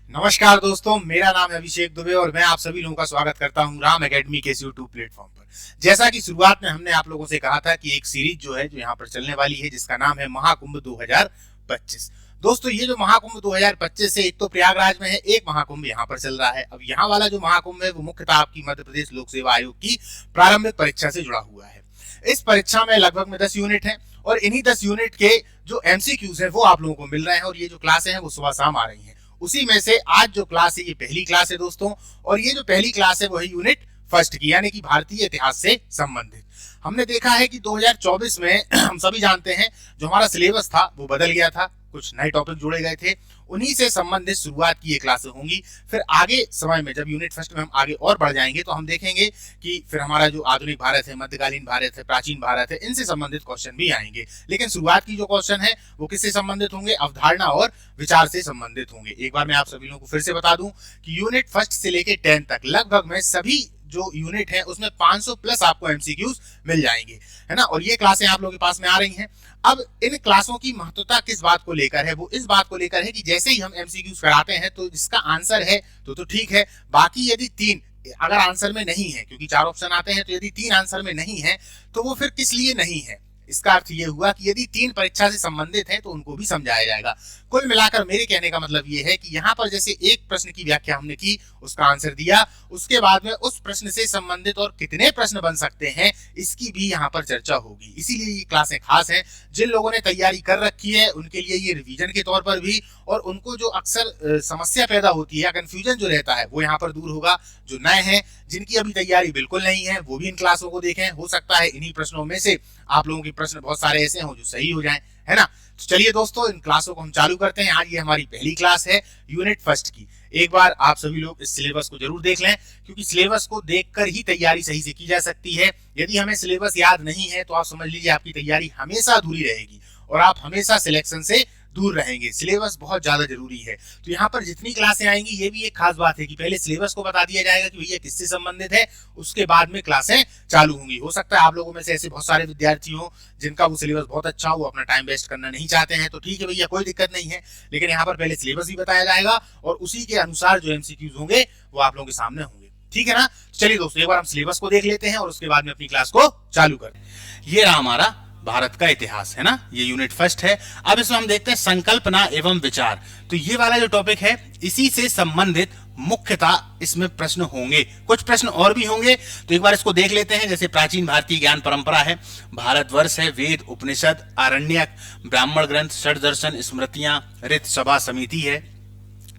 नमस्कार दोस्तों, मेरा नाम है अभिषेक दुबे और मैं आप सभी लोगों का स्वागत करता हूं राम एकेडमी के इस यूट्यूब प्लेटफॉर्म पर। जैसा कि शुरुआत में हमने आप लोगों से कहा था कि एक सीरीज जो यहाँ पर चलने वाली है जिसका नाम है महाकुंभ 2025। दोस्तों, ये जो महाकुंभ 2025 है, एक तो प्रयागराज में है, एक महाकुंभ यहाँ पर चल रहा है। अब यहाँ वाला जो महाकुंभ है वो मुख्यतः आपकी मध्य प्रदेश लोक सेवा आयोग की प्रारंभिक परीक्षा से जुड़ा हुआ है। इस परीक्षा में लगभग में 10 यूनिट है और इन्हीं 10 यूनिट के जो एमसीक्यूज है वो आप लोगों को मिल रहे हैं और ये जो क्लासे हैं वो सुबह शाम आ रही है। उसी में से आज जो क्लास है ये पहली क्लास है दोस्तों, और ये जो पहली क्लास है वो है यूनिट फर्स्ट की, यानी कि भारतीय इतिहास से संबंधित। हमने देखा है कि 2024 में हम सभी जानते हैं जो हमारा सिलेबस था वो बदल गया था, कुछ नए टॉपिक जोड़े गए थे, उन्हीं से संबंधित शुरुआत की ये क्लासें होंगी। फिर आगे समय में जब यूनिट फर्स्ट में हम आगे और बढ़ जाएंगे तो हम देखेंगे कि फिर हमारा जो आधुनिक भारत है, मध्यकालीन भारत है, प्राचीन भारत है, इनसे संबंधित क्वेश्चन भी आएंगे। लेकिन शुरुआत की जो क्वेश्चन है वो किससे संबंधित होंगे? अवधारणा और विचार से संबंधित होंगे। एक बार मैं आप सभी लोगों को फिर से बता दूं कि यूनिट फर्स्ट से लेकर 10 तक लगभग में सभी जो यूनिट है उसमें 500 प्लस आपको एमसीक्यूज मिल जाएंगे, है ना। और ये क्लासें आप लोगों के पास में आ रही हैं। अब इन क्लासों की महत्वता किस बात को लेकर है? वो इस बात को लेकर है कि जैसे ही हम एमसीक्यूज कराते हैं तो जिसका आंसर है तो ठीक है, बाकी यदि 3 अगर आंसर में नहीं है, क्योंकि 4 ऑप्शन आते हैं, तो यदि 3 आंसर में नहीं है तो वो फिर किस लिए नहीं है? इसका अर्थ ये हुआ कि यदि 3 परीक्षा से संबंधित है तो उनको भी समझाया जाएगा। कुल मिलाकर मेरे कहने का मतलब ये है कि यहाँ पर जैसे एक प्रश्न की व्याख्या हमने की, उसका आंसर दिया, उसके बाद में उस प्रश्न से संबंधित और कितने प्रश्न बन सकते हैं इसकी भी यहाँ पर चर्चा होगी। इसीलिए ये क्लासें खास हैं। जिन लोगों ने तैयारी कर रखी है उनके लिए ये रिवीजन के तौर पर भी, और उनको जो अक्सर समस्या पैदा होती है, कंफ्यूजन जो रहता है वो यहाँ पर दूर होगा। जो नए हैं, जिनकी अभी तैयारी बिल्कुल नहीं है, वो भी इन क्लासों को देखें। हो सकता है इन्हीं प्रश्नों में से आप लोगों के प्रश्न बहुत सारे ऐसे हों जो सही हो जाएं, है ना। तो चलिए दोस्तों, इन क्लासों को हम चालू करते हैं। आज ये हमारी पहली क्लास है यूनिट फर्स्ट की। एक बार आप सभी लोग इस सिलेबस को जरूर देख लें, क्योंकि सिलेबस को देखकर ही तैयारी सही से की जा सकती है। यदि हमें सिलेबस याद नहीं है तो आप समझ लीजिए आपकी तैयारी हमेशा अधूरी रहेगी और आप हमेशा सिलेक्शन से दूर रहेंगे। सिलेबस बहुत ज्यादा जरूरी है। तो यहाँ पर जितनी क्लासें आएंगी, ये भी एक खास बात है कि पहले सिलेबस को बता दिया जाएगा कि भैया किससे संबंधित है, उसके बाद में क्लासें चालू होंगी। हो सकता है आप लोगों में से ऐसे बहुत सारे विद्यार्थी हो जिनका वो सिलेबस बहुत अच्छा हो, वो अपना टाइम वेस्ट करना नहीं चाहते हैं, तो ठीक है भैया, कोई दिक्कत नहीं है। लेकिन यहाँ पर पहले सिलेबस भी बताया जाएगा और उसी के अनुसार जो एमसीक्यूज होंगे वो आप लोगों के सामने होंगे, ठीक है ना। चलिए दोस्तों, एक बार हम सिलेबस को देख लेते हैं और उसके बाद में अपनी क्लास को चालू करते हैं। ये रहा हमारा भारत का इतिहास, है ना, ये यूनिट फर्स्ट है। अब इसमें हम देखते हैं संकल्पना एवं विचार। तो ये वाला जो टॉपिक है इसी से संबंधित मुख्यतः इसमें प्रश्न होंगे, कुछ प्रश्न और भी होंगे। तो एक बार इसको देख लेते हैं। जैसे प्राचीन भारतीय ज्ञान परंपरा है, भारतवर्ष है, वेद उपनिषद, आरण्यक, ब्राह्मण ग्रंथ, षड्दर्शन, स्मृतियां, रित सभा समिति है,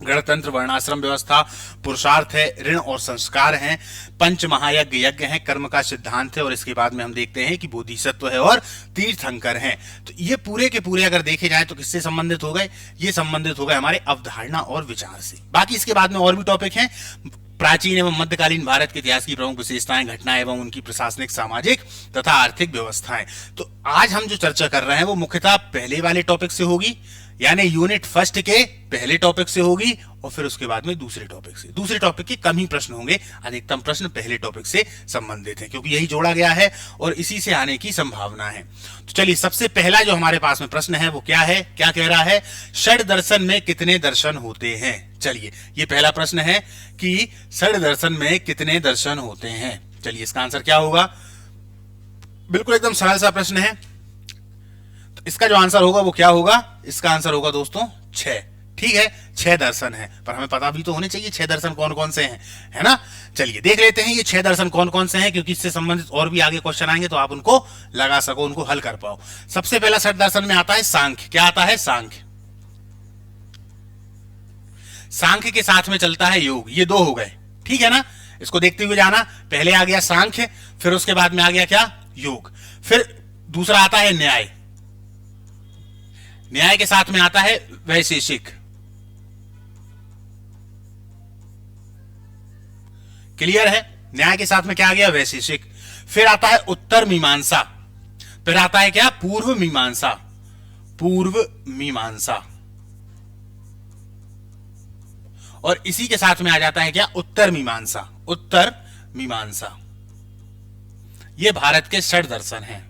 गणतंत्र, वर्णाश्रम व्यवस्था, पुरुषार्थ है, ऋण और संस्कार हैं, पंच महायज्ञ यज्ञ है, कर्म का सिद्धांत है, और इसके बाद में हम देखते हैं कि बोधिसत्व है और तीर्थंकर हैं। तो ये पूरे के पूरे अगर देखे जाए तो किससे संबंधित हो गए? ये संबंधित हो गए हमारे अवधारणा और विचार से। बाकी इसके बाद में और भी टॉपिक हैं। प्राचीन एवं मध्यकालीन भारत के इतिहास की प्रमुख विशेषताएं, घटनाएं एवं उनकी प्रशासनिक, सामाजिक तथा आर्थिक व्यवस्थाएं। तो आज हम जो चर्चा कर रहे हैं वो मुख्यतः पहले वाले टॉपिक से होगी, यानी यूनिट फर्स्ट के पहले टॉपिक से होगी, और फिर उसके बाद में दूसरे टॉपिक से। दूसरे टॉपिक के कम ही प्रश्न होंगे, अधिकतम प्रश्न पहले टॉपिक से संबंधित है, क्योंकि यही जोड़ा गया है और इसी से आने की संभावना है। तो चलिए, सबसे पहला जो हमारे पास में प्रश्न है वो क्या है, क्या कह रहा है? षड दर्शन में कितने दर्शन होते हैं? चलिए, ये पहला प्रश्न है कि षड दर्शन में कितने दर्शन होते हैं। चलिए, इसका आंसर क्या होगा? बिल्कुल एकदम सरल सा प्रश्न है। तो इसका जो आंसर होगा वो क्या होगा? इसका आंसर होगा दोस्तों 6। ठीक है, 6 दर्शन है, पर हमें पता भी तो होने चाहिए 6 दर्शन कौन कौन से हैं, है ना। चलिए देख लेते हैं ये 6 दर्शन कौन कौन से हैं, क्योंकि इससे संबंधित और भी आगे क्वेश्चन आएंगे तो आप उनको लगा सको, उनको हल कर पाओ। सबसे पहला षड दर्शन में आता है सांख्य। क्या आता है? सांख्य। सांख्य के साथ में चलता है योग। ये 2 हो गए, ठीक है ना। इसको देखते हुए जाना। पहले आ गया सांख्य, फिर उसके बाद में आ गया क्या? योग। फिर दूसरा आता है न्याय। न्याय के साथ में आता है वैशेषिक। क्लियर है? न्याय के साथ में क्या आ गया? वैशेषिक। फिर आता है उत्तर मीमांसा। फिर आता है क्या? पूर्व मीमांसा। पूर्व मीमांसा। और इसी के साथ में आ जाता है क्या? उत्तर मीमांसा। उत्तर मीमांसा। ये भारत के षड दर्शन हैं।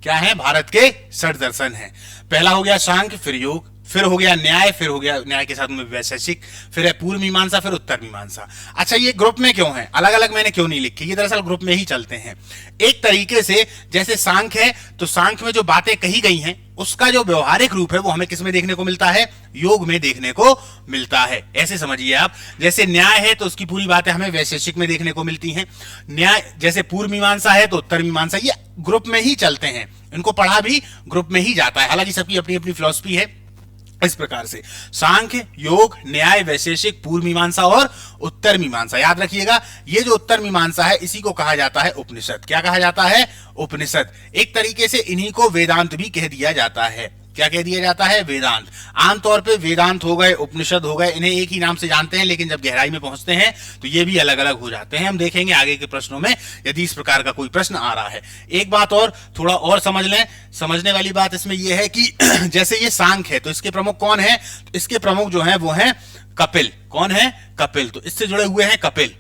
क्या है? भारत के षड दर्शन हैं। पहला हो गया सांख्य, फिर योग, फिर हो गया न्याय, फिर हो गया न्याय के साथ में वैशेषिक, फिर है पूर्व मीमांसा, फिर उत्तर मीमांसा। अच्छा, ये ग्रुप में क्यों है, अलग अलग मैंने क्यों नहीं लिखी, ये दरअसल ग्रुप में ही चलते हैं। एक तरीके से जैसे सांख्य है, तो सांख्य में जो बातें कही गई हैं उसका जो व्यवहारिक रूप है वो हमें किस में देखने को मिलता है, योग में देखने को मिलता है। ऐसे समझिए आप, जैसे न्याय है तो उसकी पूरी बातें हमें वैशेषिक में देखने को मिलती हैं। न्याय जैसे पूर्व मीमांसा है तो उत्तर मीमांसा, ये ग्रुप में ही चलते हैं, इनको पढ़ा भी ग्रुप में ही जाता है। हालांकि सबकी अपनी अपनी फिलॉसफी है। इस प्रकार से सांख्य, योग, न्याय, वैशेषिक, पूर्व मीमांसा और उत्तर मीमांसा। याद रखिएगा, ये जो उत्तर मीमांसा है इसी को कहा जाता है उपनिषद। क्या कहा जाता है, उपनिषद। एक तरीके से इन्हीं को वेदांत भी कह दिया जाता है। क्या कह दिया जाता है, वेदांत। आमतौर पे वेदांत हो गए, उपनिषद हो गए, इन्हें एक ही नाम से जानते हैं, लेकिन जब गहराई में पहुंचते हैं तो ये भी अलग अलग हो जाते हैं। हम देखेंगे आगे के प्रश्नों में यदि इस प्रकार का कोई प्रश्न आ रहा है। एक बात और थोड़ा और समझ लें, समझने वाली बात इसमें यह है कि जैसे ये सांख्य है तो इसके प्रमुख कौन है, तो इसके प्रमुख जो है वो है कपिल। कौन है, कपिल। तो इससे जुड़े हुए हैं कपिल,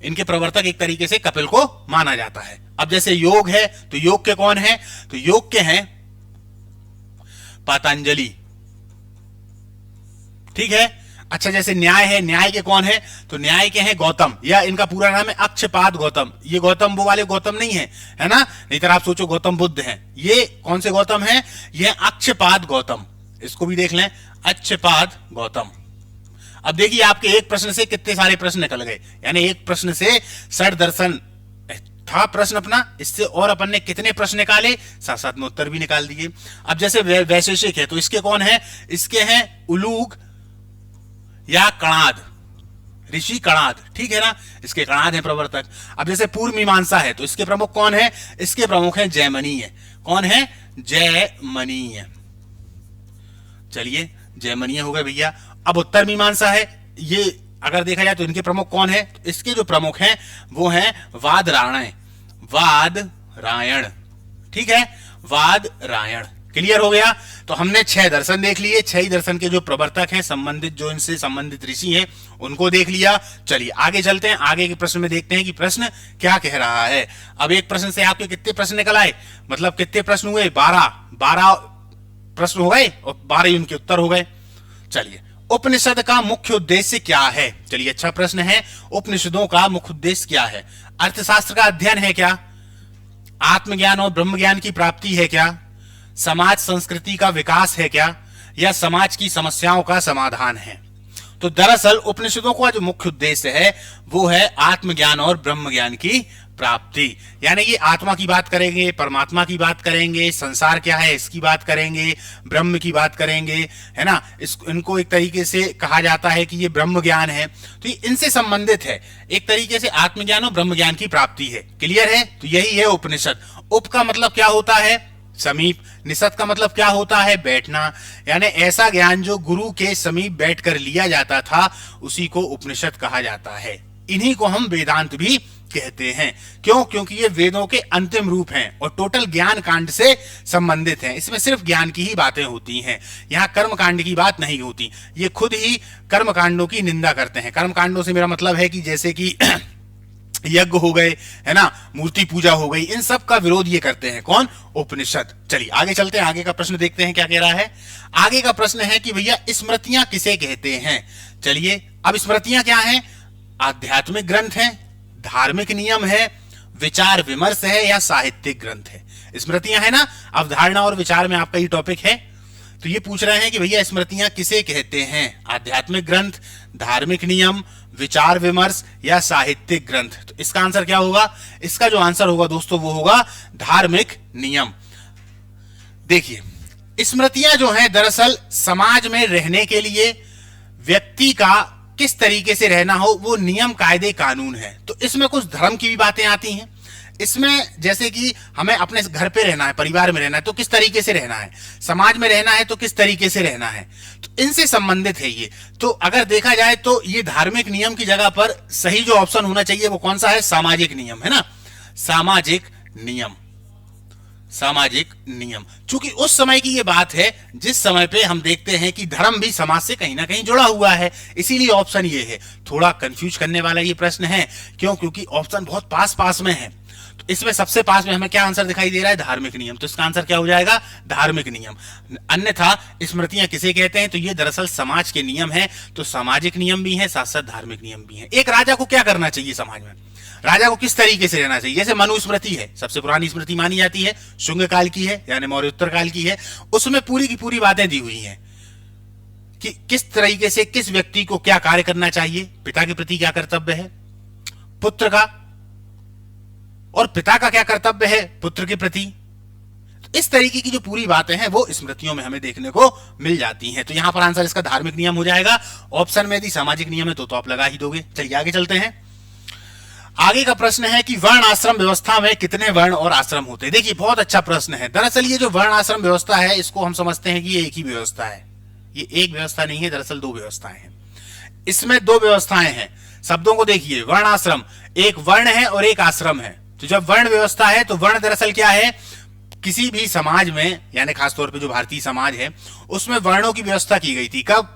इनके प्रवर्तक एक तरीके से कपिल को माना जाता है। अब जैसे योग है तो योग के कौन है, तो योग के हैं पतंजलि। ठीक है। अच्छा, जैसे न्याय है, न्याय के कौन है, तो न्याय के हैं गौतम, या इनका पूरा नाम है अक्षपाद गौतम। ये गौतम वो वाले गौतम नहीं है, है ना, नहीं तो आप सोचो गौतम बुद्ध हैं। ये कौन से गौतम है, ये अक्षपाद गौतम। इसको भी देख लें, अक्षपाद गौतम। अब देखिए आपके एक प्रश्न से कितने सारे प्रश्न निकल गए, यानी एक प्रश्न से षड दर्शन था प्रश्न अपना, इससे और अपन ने कितने प्रश्न निकाले, साथ साथ में उत्तर भी निकाल दिए। अब जैसे वैशेषिक है तो इसके कौन है, इसके हैं उलूग या कणाद, ऋषि कणाद। ठीक है ना, इसके कणाद है प्रवर्तक। अब जैसे पूर्व मीमांसा है तो इसके प्रमुख कौन है, इसके प्रमुख है जयमनीय। कौन है, जयमनीय। चलिए, जयमनीय हो गए भैया। अब उत्तर मीमांसा है, ये अगर देखा जाए तो इनके प्रमुख कौन है, तो इसके जो प्रमुख हैं वो हैं वादरायण। वादरायण, ठीक है, वादरायण। क्लियर हो गया। तो हमने 6 दर्शन देख लिए, 6 ही दर्शन के जो प्रवर्तक हैं, संबंधित जो इनसे संबंधित ऋषि हैं उनको देख लिया। चलिए आगे चलते हैं, आगे के प्रश्न में देखते हैं कि प्रश्न क्या कह रहा है। अब एक प्रश्न से आपके कितने प्रश्न निकल आए, मतलब कितने प्रश्न हुए, 12 प्रश्न हो गए और 12 ही उनके उत्तर हो गए। चलिए, उपनिषद का मुख्य उद्देश्य क्या है। चलिए, अच्छा प्रश्न है, उपनिषदों का मुख्य उद्देश्य क्या है। अर्थशास्त्र का अध्ययन है क्या, आत्मज्ञान और ब्रह्म ज्ञान की प्राप्ति है क्या, समाज संस्कृति का विकास है क्या, या समाज की समस्याओं का समाधान है। तो दरअसल उपनिषदों का जो मुख्य उद्देश्य है वो है आत्मज्ञान और ब्रह्म ज्ञान की प्राप्ति। यानी ये आत्मा की बात करेंगे, परमात्मा की बात करेंगे, संसार क्या है इसकी बात करेंगे, ब्रह्म की बात करेंगे, है ना। इनको एक तरीके से कहा जाता है कि ये ब्रह्म ज्ञान है, तो ये इनसे संबंधित है। एक तरीके से आत्मज्ञान और ब्रह्म ज्ञान की प्राप्ति है। क्लियर है। तो यही है उपनिषद। उप का मतलब क्या होता है, समीप। निषद का मतलब क्या होता है, बैठना। यानी ऐसा ज्ञान जो गुरु के समीप बैठकर लिया जाता था उसी को उपनिषद कहा जाता है। इन्हीं को हम वेदांत भी कहते हैं। क्यों, क्योंकि ये वेदों के अंतिम रूप हैं और टोटल ज्ञान कांड से संबंधित हैं। इसमें सिर्फ ज्ञान की ही बातें होती हैं, यहाँ कर्म कांड की बात नहीं होती। ये खुद ही कर्म कांडों की निंदा करते हैं। कर्म कांडों से मेरा मतलब है कि जैसे कि यज्ञ हो गए, है ना, मूर्ति पूजा हो गई, इन सब का विरोध ये करते हैं। कौन, उपनिषद। चलिए आगे चलते हैं, आगे का प्रश्न देखते हैं क्या कह रहा है। आगे का प्रश्न है कि भैया स्मृतियां किसे कहते हैं। चलिए, अब स्मृतियां क्या हैं, आध्यात्मिक ग्रंथ हैं, धार्मिक नियम है, विचार विमर्श है, या साहित्यिक ग्रंथ है। स्मृतियां है ना, अवधारणा और विचार में आपका ये टॉपिक है। तो ये पूछ रहे हैं कि भैया स्मृतियां किसे कहते हैं, आध्यात्मिक ग्रंथ, धार्मिक नियम, विचार विमर्श, या साहित्यिक ग्रंथ। तो इसका आंसर क्या होगा, इसका जो आंसर होगा दोस्तों वो होगा धार्मिक नियम। देखिए, स्मृतियां जो हैं दरअसल समाज में रहने के लिए व्यक्ति का किस तरीके से रहना हो वो नियम कायदे कानून है। तो इसमें कुछ धर्म की भी बातें आती हैं। इसमें जैसे कि हमें अपने घर पे रहना है, परिवार में रहना है तो किस तरीके से रहना है, समाज में रहना है तो किस तरीके से रहना है, तो इनसे संबंधित है ये। तो अगर देखा जाए तो ये धार्मिक नियम की जगह पर सही जो ऑप्शन होना चाहिए वो कौन सा है, सामाजिक नियम, है ना, सामाजिक नियम। सामाजिक नियम, चूंकि उस समय की ये बात है जिस समय पे हम देखते हैं कि धर्म भी समाज से कहीं ना कहीं जुड़ा हुआ है, इसीलिए ऑप्शन ये है। थोड़ा कंफ्यूज करने वाला ये प्रश्न है, क्यों, क्योंकि ऑप्शन बहुत पास पास में है। तो इसमें सबसे पास में हमें क्या आंसर दिखाई दे रहा है? धार्मिक नियम। तो इसका आंसर क्या हो जाएगा? धार्मिक नियम। अन्यथा स्मृतियां किसे कहते हैं? तो ये दरअसल समाज के नियम है। तो सामाजिक नियम भी है, साथ साथ धार्मिक नियम भी है। एक राजा को क्या करना चाहिए समाज में? राजा को किस तरीके से रहना चाहिए? जैसे मनुस्मृति है, सबसे पुरानी स्मृति मानी जाती है, शुंग काल की है यानी मौर्योत्तर काल की है। उसमें पूरी की पूरी बातें दी हुई हैं कि किस तरीके से किस व्यक्ति को क्या कार्य करना चाहिए, पिता के प्रति क्या कर्तव्य है पुत्र का, और पिता का क्या कर्तव्य है पुत्र के प्रति। तो इस तरीके की जो पूरी बातें हैं वो स्मृतियों में हमें देखने को मिल जाती हैं। तो यहां पर आंसर इसका धार्मिक नियम हो जाएगा। ऑप्शन में यदि सामाजिक नियम है तो आप लगा ही दोगे। चलिए आगे चलते हैं। आगे का प्रश्न है कि वर्ण आश्रम व्यवस्था में कितने वर्ण और आश्रम होते हैं? देखिए बहुत अच्छा प्रश्न है। दरअसल ये जो वर्ण आश्रम व्यवस्था है इसको हम समझते हैं कि ये एक ही व्यवस्था है। ये एक व्यवस्था नहीं है, दरअसल दो व्यवस्थाएं हैं। इसमें दो व्यवस्थाएं हैं। शब्दों को देखिए, वर्ण आश्रम, एक वर्ण है और एक आश्रम है। तो जब वर्ण व्यवस्था है तो वर्ण दरअसल क्या है? किसी भी समाज में, यानी खासतौर पे जो भारतीय समाज है उसमें वर्णों की व्यवस्था की गई थी। कब?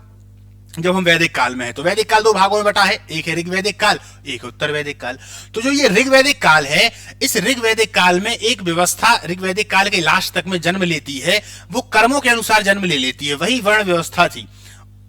जब हम वैदिक काल में है। तो वैदिक काल दो भागों में बटा है, एक है ऋग्वैदिक काल, एक उत्तर वैदिक काल। तो जो ये ऋग्वैदिक काल है, इस ऋग्वैदिक काल में एक व्यवस्था ऋग्वैदिक काल के लास्ट तक में जन्म लेती है, वो कर्मों के अनुसार जन्म ले लेती है। वही वर्ण व्यवस्था थी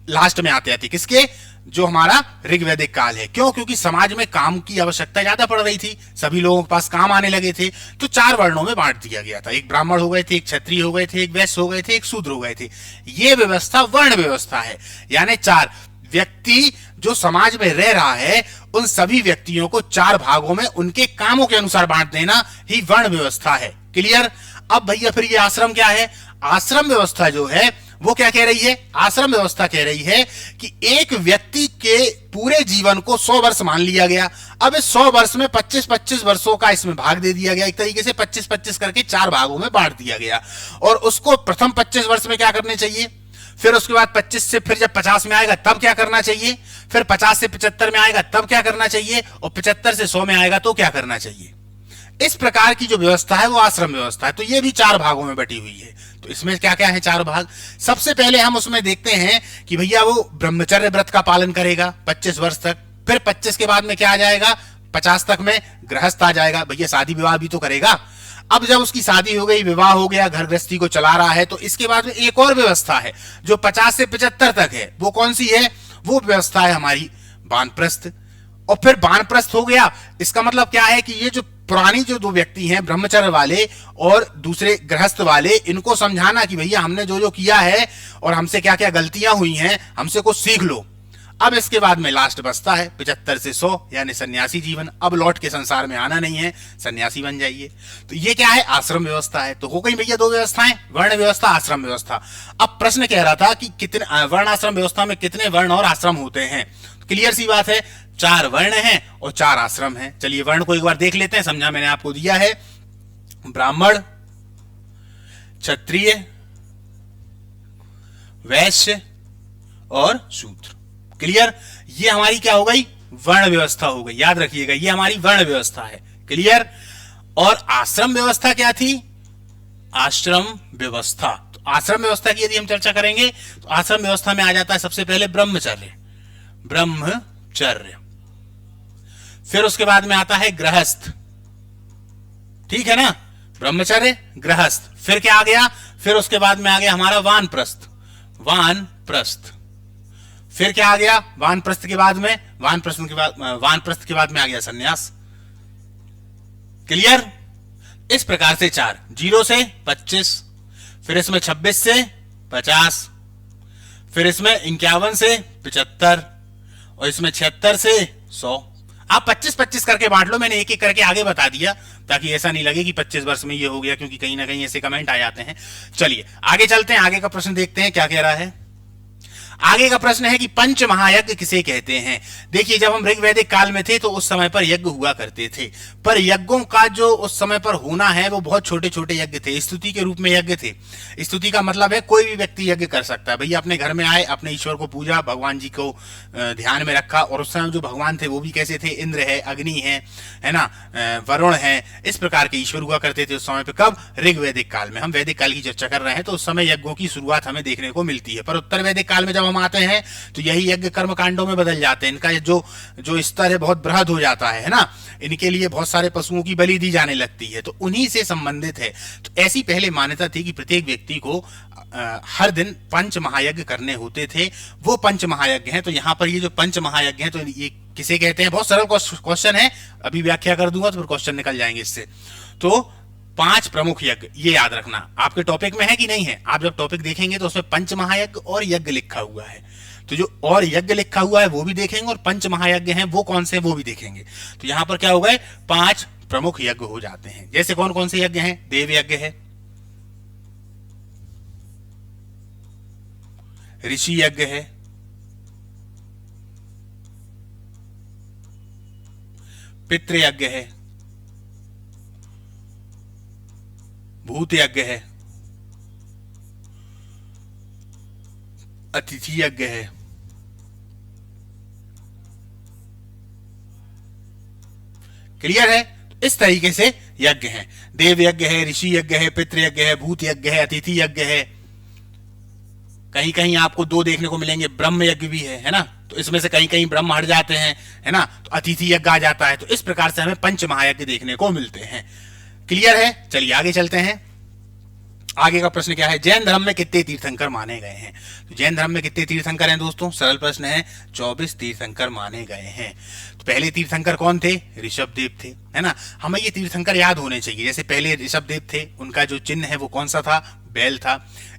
लास्ट में आते आती किसके? जो हमारा ऋग्वैदिक काल है। क्यों? क्योंकि समाज में काम की आवश्यकता ज्यादा पड़ रही थी, सभी लोगों के पास काम आने लगे थे, तो चार वर्णों में बांट दिया गया था। एक ब्राह्मण हो गए थे, एक क्षत्रिय हो गए थे, एक वैश्य हो गए थे, एक शूद्र हो गए थे। ये व्यवस्था वर्ण व्यवस्था है। यानी चार व्यक्ति जो समाज में रह रहा है उन सभी व्यक्तियों को चार भागों में उनके कामों के अनुसार बांट देना ही वर्ण व्यवस्था है। क्लियर? अब भैया फिर ये आश्रम क्या है? आश्रम व्यवस्था जो है वो क्या कह रही है? आश्रम व्यवस्था कह रही है कि एक व्यक्ति के पूरे जीवन को 100 वर्ष मान लिया गया। अब इस 100 वर्ष में 25-25 वर्षों का इसमें भाग दे दिया गया। एक तरीके से 25-25 करके चार भागों में बांट दिया गया। और उसको प्रथम 25 वर्ष में क्या करने चाहिए, फिर उसके बाद 25 से फिर जब 50 में आएगा तब क्या करना चाहिए, फिर 50 से 75 में आएगा तब क्या करना चाहिए, और 75 से 100 में आएगा तो क्या करना चाहिए। इस प्रकार की जो व्यवस्था है वो आश्रम व्यवस्था है। तो ये भी चार भागों में बटी हुई है। तो इसमें क्या क्या है? चार भाग। सबसे पहले हम उसमें देखते हैं कि भैया वो ब्रह्मचर्य व्रत का पालन करेगा 25 वर्ष तक। फिर 25 के बाद में क्या आ जाएगा? 50 तक में गृहस्थ आ जाएगा। भैया शादी विवाह भी तो करेगा। अब जब उसकी शादी हो गई, विवाह हो गया, घर गृहस्थी को चला रहा है, तो इसके बाद में एक और व्यवस्था है जो 50 से 75 तक है। वो कौन सी है? वो व्यवस्था है हमारी वानप्रस्थ। और फिर वानप्रस्थ हो गया, इसका मतलब क्या है कि ये जो पुरानी जो दो व्यक्ति हैं, ब्रह्मचर्य वाले और दूसरे गृहस्थ वाले, इनको समझाना कि भैया हमने जो जो किया है और हमसे क्या क्या गलतियां हुई हैं, हमसे कुछ सीख लो। अब इसके बाद में लास्ट बचता है 75 से 100 यानी सन्यासी जीवन। अब लौट के संसार में आना नहीं है, सन्यासी बन जाइए। तो ये क्या है? आश्रम व्यवस्था है। तो हो गई भैया दो व्यवस्थाएं, वर्ण व्यवस्था, आश्रम व्यवस्था। अब प्रश्न कह रहा था कि कितने वर्ण आश्रम व्यवस्था में कितने वर्ण और आश्रम होते हैं। तो क्लियर सी बात है, चार वर्ण हैं और चार आश्रम हैं। चलिए वर्ण को एक बार देख लेते हैं, समझा मैंने आपको दिया है। ब्राह्मण, क्षत्रिय, वैश्य और शूद्र। क्लियर? ये हमारी क्या हो गई? वर्ण व्यवस्था हो गई। याद रखिएगा ये हमारी वर्ण व्यवस्था है। क्लियर? और आश्रम व्यवस्था क्या थी? आश्रम व्यवस्था। तो आश्रम व्यवस्था की यदि हम चर्चा करेंगे तो आश्रम व्यवस्था में आ जाता है सबसे पहले ब्रह्मचर्य। ब्रह्मचर्य। फिर उसके बाद में आता है गृहस्थ। ठीक है ना? ब्रह्मचर्य, गृहस्थ। फिर क्या आ गया? फिर उसके बाद में आ गया हमारा वानप्रस्थ। वानप्रस्थ। फिर क्या आ गया? वानप्रस्थ के बाद में वानप्रस्थ के बाद में आ गया सन्यास। क्लियर? इस प्रकार से चार, 0 से 25, फिर इसमें 26 से 50, फिर इसमें 51 से 75 और इसमें 76 से 100। आप 25-25 करके बांट लो। मैंने एक एक करके आगे बता दिया ताकि ऐसा नहीं लगे कि 25 वर्ष में ये हो गया, क्योंकि कहीं ना कहीं ऐसे कमेंट आ जाते हैं। चलिए आगे चलते हैं, आगे का प्रश्न देखते हैं क्या कह रहा है। आगे का प्रश्न है कि पंच महायज्ञ किसे कहते हैं। देखिए जब हम ऋग्वैदिक काल में थे तो उस समय पर यज्ञ हुआ करते थे, पर यज्ञों का जो उस समय पर होना है वो बहुत छोटे छोटे यज्ञ थे, स्तुति के रूप में यज्ञ थे। स्तुति का मतलब है कोई भी व्यक्ति यज्ञ कर सकता है। भैया अपने घर में आए, अपने ईश्वर को पूजा, भगवान जी को ध्यान में रखा, और उस समय जो भगवान थे वो भी कैसे थे? इंद्र है, अग्नि है ना, वरुण है, इस प्रकार के ईश्वर हुआ करते थे उस समय पे। कब? ऋग्वैदिक काल में। हम वैदिक काल की चर्चा कर रहे हैं तो उस समय यज्ञों की शुरुआत हमें देखने को मिलती है। पर उत्तर वैदिक काल में जब हम हम आते हैं तो यही यज्ञ कर्म कांडों में बदल जाते हैं। इनका जो स्तर है बहुत बृहद हो जाता है ना। इनके लिए बहुत सारे पशुओं की बलि दी जाने लगती है, तो उन्हीं से संबंधित है। तो ऐसी पहले मान्यता थी कि प्रत्येक व्यक्ति को हर दिन पंच महायज्ञ करने होते थे। वो पंच महायज्ञ हैं। तो यहाँ पर ये जो पंच महायज्ञ हैं तो ये किसे कहते हैं? बहुत सरल क्वेश्चन है, अभी व्याख्या कर दूंगा तो फिर क्वेश्चन निकल जाएंगे इससे। तो 5 प्रमुख यज्ञ, ये याद रखना। आपके टॉपिक में है कि नहीं है? आप जब टॉपिक देखेंगे तो उसमें पंच महायज्ञ और यज्ञ लिखा हुआ है, तो जो और यज्ञ लिखा हुआ है वो भी देखेंगे और पंच महायज्ञ हैं वो कौन से वो भी देखेंगे। तो यहाँ पर क्या हो गए? 5 प्रमुख यज्ञ हो जाते हैं। जैसे कौन कौन से यज्ञ हैं? देव यज्ञ है, ऋषि यज्ञ है, पितृ यज्ञ है, भूत यज्ञ है, अतिथि यज्ञ है, क्लियर है? इस तरीके से यज्ञ है। देव यज्ञ है, ऋषि यज्ञ है, पितृ यज्ञ है, भूत यज्ञ है, अतिथि यज्ञ है। कहीं कहीं आपको 2 देखने को मिलेंगे, ब्रह्म यज्ञ भी है ना। तो इसमें से कहीं कहीं ब्रह्म हट जाते हैं, है ना, तो अतिथि यज्ञ आ जाता है। तो इस प्रकार से हमें पंच महायज्ञ देखने को मिलते हैं। क्लियर है? चलिए आगे चलते हैं। आगे का प्रश्न क्या है? जैन धर्म में कितने तीर्थंकर माने गए हैं? तो जैन धर्म में कितने तीर्थंकर हैं दोस्तों? सरल प्रश्न है, 24 तीर्थंकर माने गए हैं। तो पहले तीर्थंकर कौन थे? ऋषभ देव थे, है ना। हमें ये तीर्थंकर याद होने चाहिए। जैसे पहले ऋषभ देव थे, उनका जो चिन्ह है वो कौन सा था? बैल था।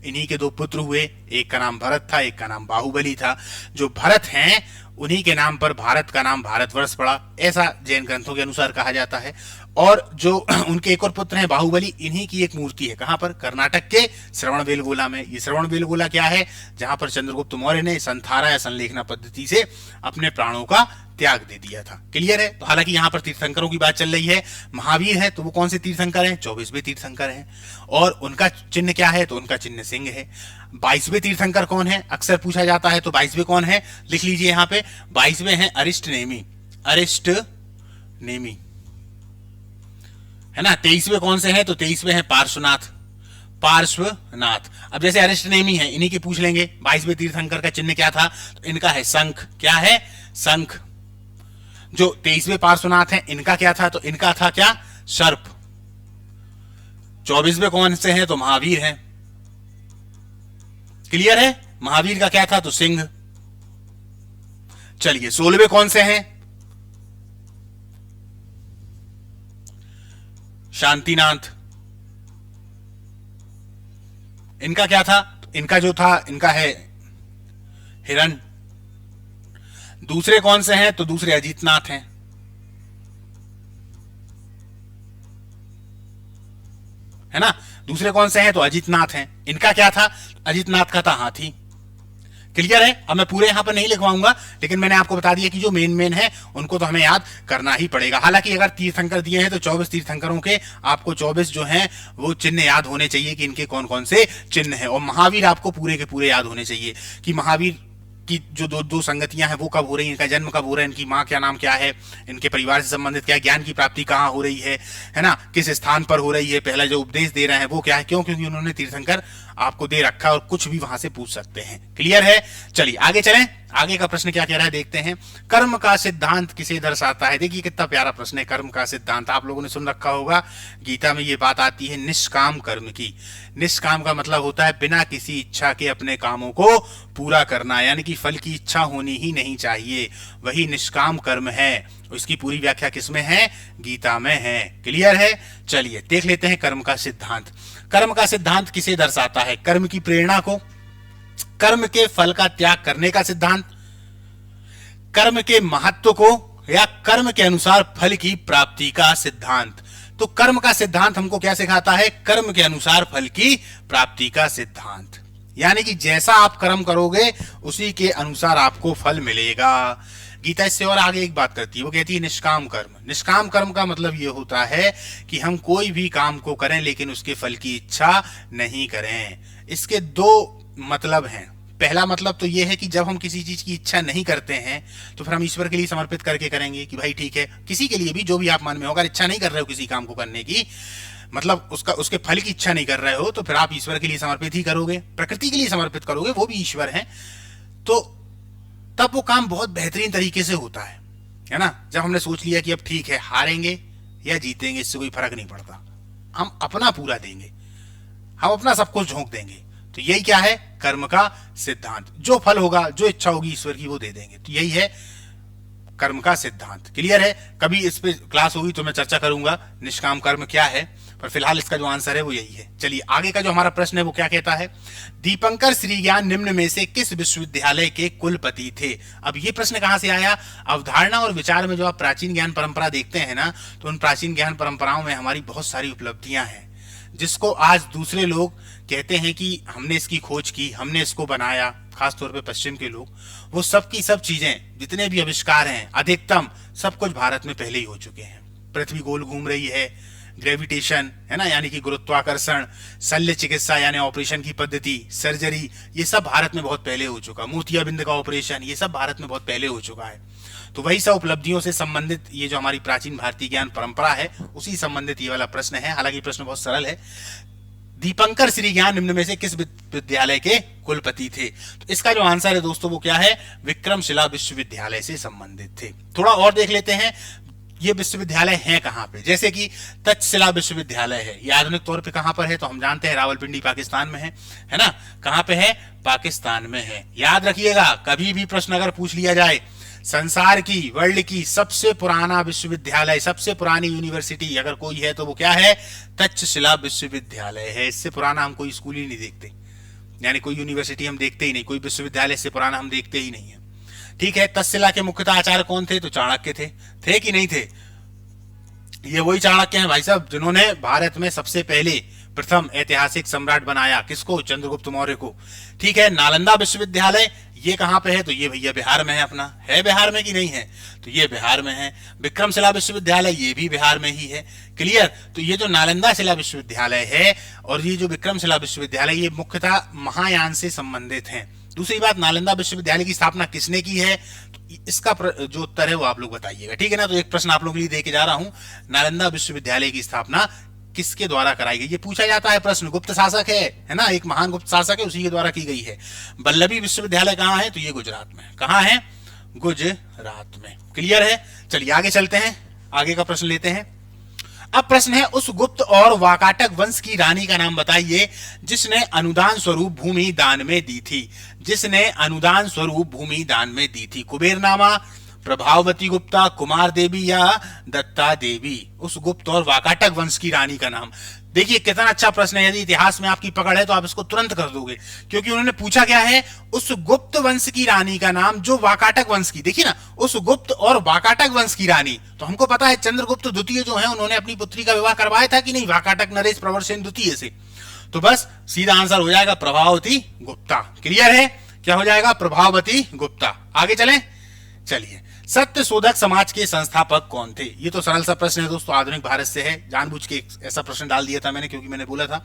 इन्हीं के 2 पुत्र हुए, एक का नाम भरत था, एक का नाम बाहुबली था। जो भरत हैं उन्हीं के नाम पर भारत का नाम भारतवर्ष पड़ा, ऐसा जैन ग्रंथों के अनुसार कहा जाता है। और जो उनके एक और पुत्र हैं बाहुबली, इन्हीं की एक मूर्ति है। कहां पर? कर्नाटक के श्रवणबेलगोला में। ये श्रवणबेलगोला क्या है? जहां पर चंद्रगुप्त मौर्य ने संथारा या संलेखना पद्धति से अपने प्राणों का त्याग दे दिया था। क्लियर है? तो हालांकि यहाँ पर तीर्थंकरों की बात चल रही है। महावीर है तो वो कौन से तीर्थंकर हैं? 24वें तीर्थंकर हैं। और उनका चिन्ह क्या है? तो उनका चिन्ह सिंह है। 22वें तीर्थंकर कौन है? अक्सर पूछा जाता है। तो 22वें कौन है? लिख लीजिए यहाँ पे। 22वें हैं अरिष्ट नेमी, अरिष्ट नेमी, है ना। 23वें कौन से हैं? तो 23वें हैं पार्श्वनाथ, पार्श्वनाथ। अब जैसे अरिष्ट नेमी है, इन्हीं की पूछ लेंगे। 22वें तीर्थंकर का चिन्ह क्या था? तो इनका है शंख। क्या है? शंख। जो 23वें पार्श्वनाथ हैं, इनका क्या था? तो इनका था क्या? सर्प। 24वें कौन से हैं? तो महावीर हैं। क्लियर है? महावीर का क्या था? तो सिंह। चलिए 16वें कौन से हैं? शांतिनाथ। इनका क्या था? इनका जो था, इनका है हिरण। दूसरे कौन से हैं? तो दूसरे अजितनाथ हैं, है ना। दूसरे कौन से हैं? तो अजितनाथ हैं। इनका क्या था? अजितनाथ का था हाथी। क्लियर है? अब मैं पूरे यहां पर नहीं लिखवाऊंगा, लेकिन मैंने आपको बता दिया कि जो मेन है उनको तो हमें याद करना ही पड़ेगा। हालांकि अगर तीर्थंकर दिए हैं तो 24 तीर्थंकरों के आपको 24 जो हैं वो चिन्ह याद होने चाहिए कि इनके कौन कौन से चिन्ह हैं। और महावीर आपको पूरे के पूरे याद होने चाहिए कि महावीर की जो दो संगतियां हैं वो कब हो रही है, इनका जन्म कब हो रहा है, इनकी माँ क्या नाम क्या है, इनके परिवार से संबंधित क्या, ज्ञान की प्राप्ति कहाँ हो रही है ना, किस स्थान पर हो रही है, पहला जो उपदेश दे रहे हैं वो क्या है। क्यों? क्योंकि उन्होंने तीर्थंकर आपको दे रखा और कुछ भी वहां से पूछ सकते हैं। क्लियर है? चलिए आगे चलें। आगे का प्रश्न क्या कह रहा है देखते हैं। कर्म का सिद्धांत किसे दर्शाता है? देखिए कितना प्यारा प्रश्न है। कर्म का सिद्धांत आप लोगों ने सुन रखा होगा, गीता में ये बात आती है निष्काम कर्म की। निष्काम का मतलब होता है बिना किसी इच्छा के अपने कामों को पूरा करना, यानी कि फल की इच्छा होनी ही नहीं चाहिए, वही निष्काम कर्म है। इसकी पूरी व्याख्या किसमें है? गीता में है। क्लियर है? चलिए देख लेते हैं कर्म का सिद्धांत। कर्म का सिद्धांत किसे दर्शाता है? कर्म की प्रेरणा को, कर्म के फल का त्याग करने का सिद्धांत, कर्म के महत्व को, या कर्म के अनुसार फल की प्राप्ति का सिद्धांत। तो कर्म का सिद्धांत हमको क्या सिखाता है? कर्म के अनुसार फल की प्राप्ति का सिद्धांत, यानी कि जैसा आप कर्म करोगे उसी के अनुसार आपको फल मिलेगा। गीता इससे और आगे एक बात करती है, वो कहती है निष्काम कर्म। निष्काम कर्म का मतलब ये होता है कि हम कोई भी काम को करें लेकिन उसके फल की इच्छा नहीं करें। इसके 2 मतलब हैं। पहला मतलब तो ये है कि जब हम किसी चीज की इच्छा नहीं करते हैं तो फिर हम ईश्वर के लिए समर्पित करके करेंगे कि भाई ठीक है, किसी के लिए भी जो भी आप मन में हो, अगर इच्छा नहीं कर रहे हो किसी काम को करने की, मतलब उसके फल की इच्छा नहीं कर रहे हो, तो फिर आप ईश्वर के लिए समर्पित ही करोगे, प्रकृति के लिए समर्पित करोगे, वो भी ईश्वर है। तो तब वो काम बहुत बेहतरीन तरीके से होता है ना। जब हमने सोच लिया कि अब ठीक है, हारेंगे या जीतेंगे इससे कोई फर्क नहीं पड़ता, हम अपना पूरा देंगे, हम अपना सब कुछ झोंक देंगे, तो यही क्या है, कर्म का सिद्धांत। जो फल होगा, जो इच्छा होगी ईश्वर की, वो दे देंगे। तो यही है कर्म का सिद्धांत। क्लियर है? कभी इस पे क्लास होगी तो मैं चर्चा करूंगा निष्काम कर्म क्या है, पर फिलहाल इसका जो आंसर है वो यही है। चलिए आगे का जो हमारा प्रश्न है वो क्या कहता है, दीपंकर श्रीज्ञान निम्न में से किस विश्वविद्यालय के कुलपति थे। अब ये प्रश्न कहां से आया, अवधारणा और विचार में जो आप प्राचीन ज्ञान परंपरा देखते हैं ना, तो उन प्राचीन ज्ञान परंपराओं में हमारी बहुत सारी उपलब्धियां हैं, जिसको आज दूसरे लोग कहते हैं कि हमने इसकी खोज की, हमने इसको बनाया, खासतौर पे पश्चिम के लोग, वो सब की सब चीजें, जितने भी आविष्कार हैं अधिकतम सब कुछ भारत में पहले ही हो चुके हैं। पृथ्वी गोल घूम रही है, ग्रेविटेशन है ना, यानी कि गुरुत्वाकर्षण, शल्य चिकित्सा यानी ऑपरेशन की पद्धति, सर्जरी, ये सब भारत में बहुत पहले हो चुका। मोतियाबिंद का ऑपरेशन, ये सब भारत में बहुत पहले हो चुका है। तो वही सब उपलब्धियों से संबंधित ये जो हमारी प्राचीन भारतीय ज्ञान परंपरा है, उसी संबंधित ये वाला प्रश्न है। हालांकि प्रश्न बहुत सरल है, दीपंकर श्रीज्ञान निम्न में से किस विद्यालय के कुलपति थे। तो इसका जो आंसर है दोस्तों वो क्या है, विक्रमशिला विश्वविद्यालय से संबंधित थे। थोड़ा और देख लेते हैं ये विश्वविद्यालय हैं कहां पे। जैसे कि तक्षशिला विश्वविद्यालय है, ये आधुनिक तौर पे कहां पर है, तो हम जानते हैं रावलपिंडी पाकिस्तान में है ना। कहां पे है, पाकिस्तान में है। याद रखिएगा, कभी भी प्रश्न अगर पूछ लिया जाए, संसार की, वर्ल्ड की सबसे पुराना विश्वविद्यालय, सबसे पुरानी यूनिवर्सिटी अगर कोई है तो वो क्या है, तक्षशिला विश्वविद्यालय है। इससे पुराना हम कोई स्कूल ही नहीं देखते, यानी कोई यूनिवर्सिटी हम देखते ही नहीं, कोई विश्वविद्यालय से पुराना हम देखते ही नहीं है। ठीक है, तक्षशिला के मुख्यतः आचार्य कौन थे, तो चाणक्य थे कि नहीं थे। ये वही चाणक्य हैं भाई साहब जिन्होंने भारत में सबसे पहले प्रथम ऐतिहासिक सम्राट बनाया, किसको, चंद्रगुप्त मौर्य को। ठीक है, नालंदा विश्वविद्यालय ये कहां पे है, तो ये भैया बिहार में है अपना, है बिहार में कि नहीं है, तो ये बिहार में है। विक्रमशिला विश्वविद्यालय ये भी बिहार में ही है। क्लियर? तो ये जो नालंदा शिला विश्वविद्यालय है और ये जो विक्रमशिला विश्वविद्यालय, ये मुख्यतः महायान से संबंधित हैं। दूसरी बात, नालंदा विश्वविद्यालय की स्थापना किसने की है, तो इसका जो उत्तर है वो आप लोग बताइएगा। ठीक है ना। तो एक प्रश्न आप लोगों के लिए दे के जा रहा हूं, नालंदा विश्वविद्यालय की स्थापना किसके द्वारा कराई गई, ये पूछा जाता है प्रश्न। गुप्त शासक है ना, एक महान गुप्त शासक है, उसी के द्वारा की गई है। वल्लभी विश्वविद्यालय कहां है, तो ये गुजरात में। कहां है, गुजरात में। क्लियर है? चलिए आगे चलते हैं, आगे का प्रश्न लेते हैं। अब प्रश्न है, उस गुप्त और वाकाटक वंश की रानी का नाम बताइए जिसने अनुदान स्वरूप भूमि दान में दी थी। जिसने अनुदान स्वरूप भूमि दान में दी थी। कुबेरनामा, प्रभावती गुप्ता, कुमार देवी या दत्ता देवी। उस गुप्त और वाकाटक वंश की रानी का नाम। देखिए कितना अच्छा प्रश्न है, यदि इतिहास में आपकी पकड़ है तो आप इसको तुरंत कर दोगे, क्योंकि उन्होंने पूछा क्या है, उस गुप्त वंश की रानी का नाम जो वाकाटक वंश की। देखिए ना, उस गुप्त और वाकाटक वंश की रानी, तो हमको पता है चंद्रगुप्त द्वितीय जो है उन्होंने अपनी पुत्री का विवाह करवाया था कि नहीं, वाकाटक नरेश प्रवरसेन द्वितीय से। तो बस सीधा आंसर हो जाएगा प्रभावती गुप्ता। क्लियर है? क्या हो जाएगा, प्रभावती गुप्ता। आगे चलें, चलिए। सत्य शोधक समाज के संस्थापक कौन थे। ये तो सरल सा प्रश्न है दोस्तों, आधुनिक भारत से है। जानबूझ के ऐसा प्रश्न डाल दिया था मैंने, क्योंकि मैंने बोला था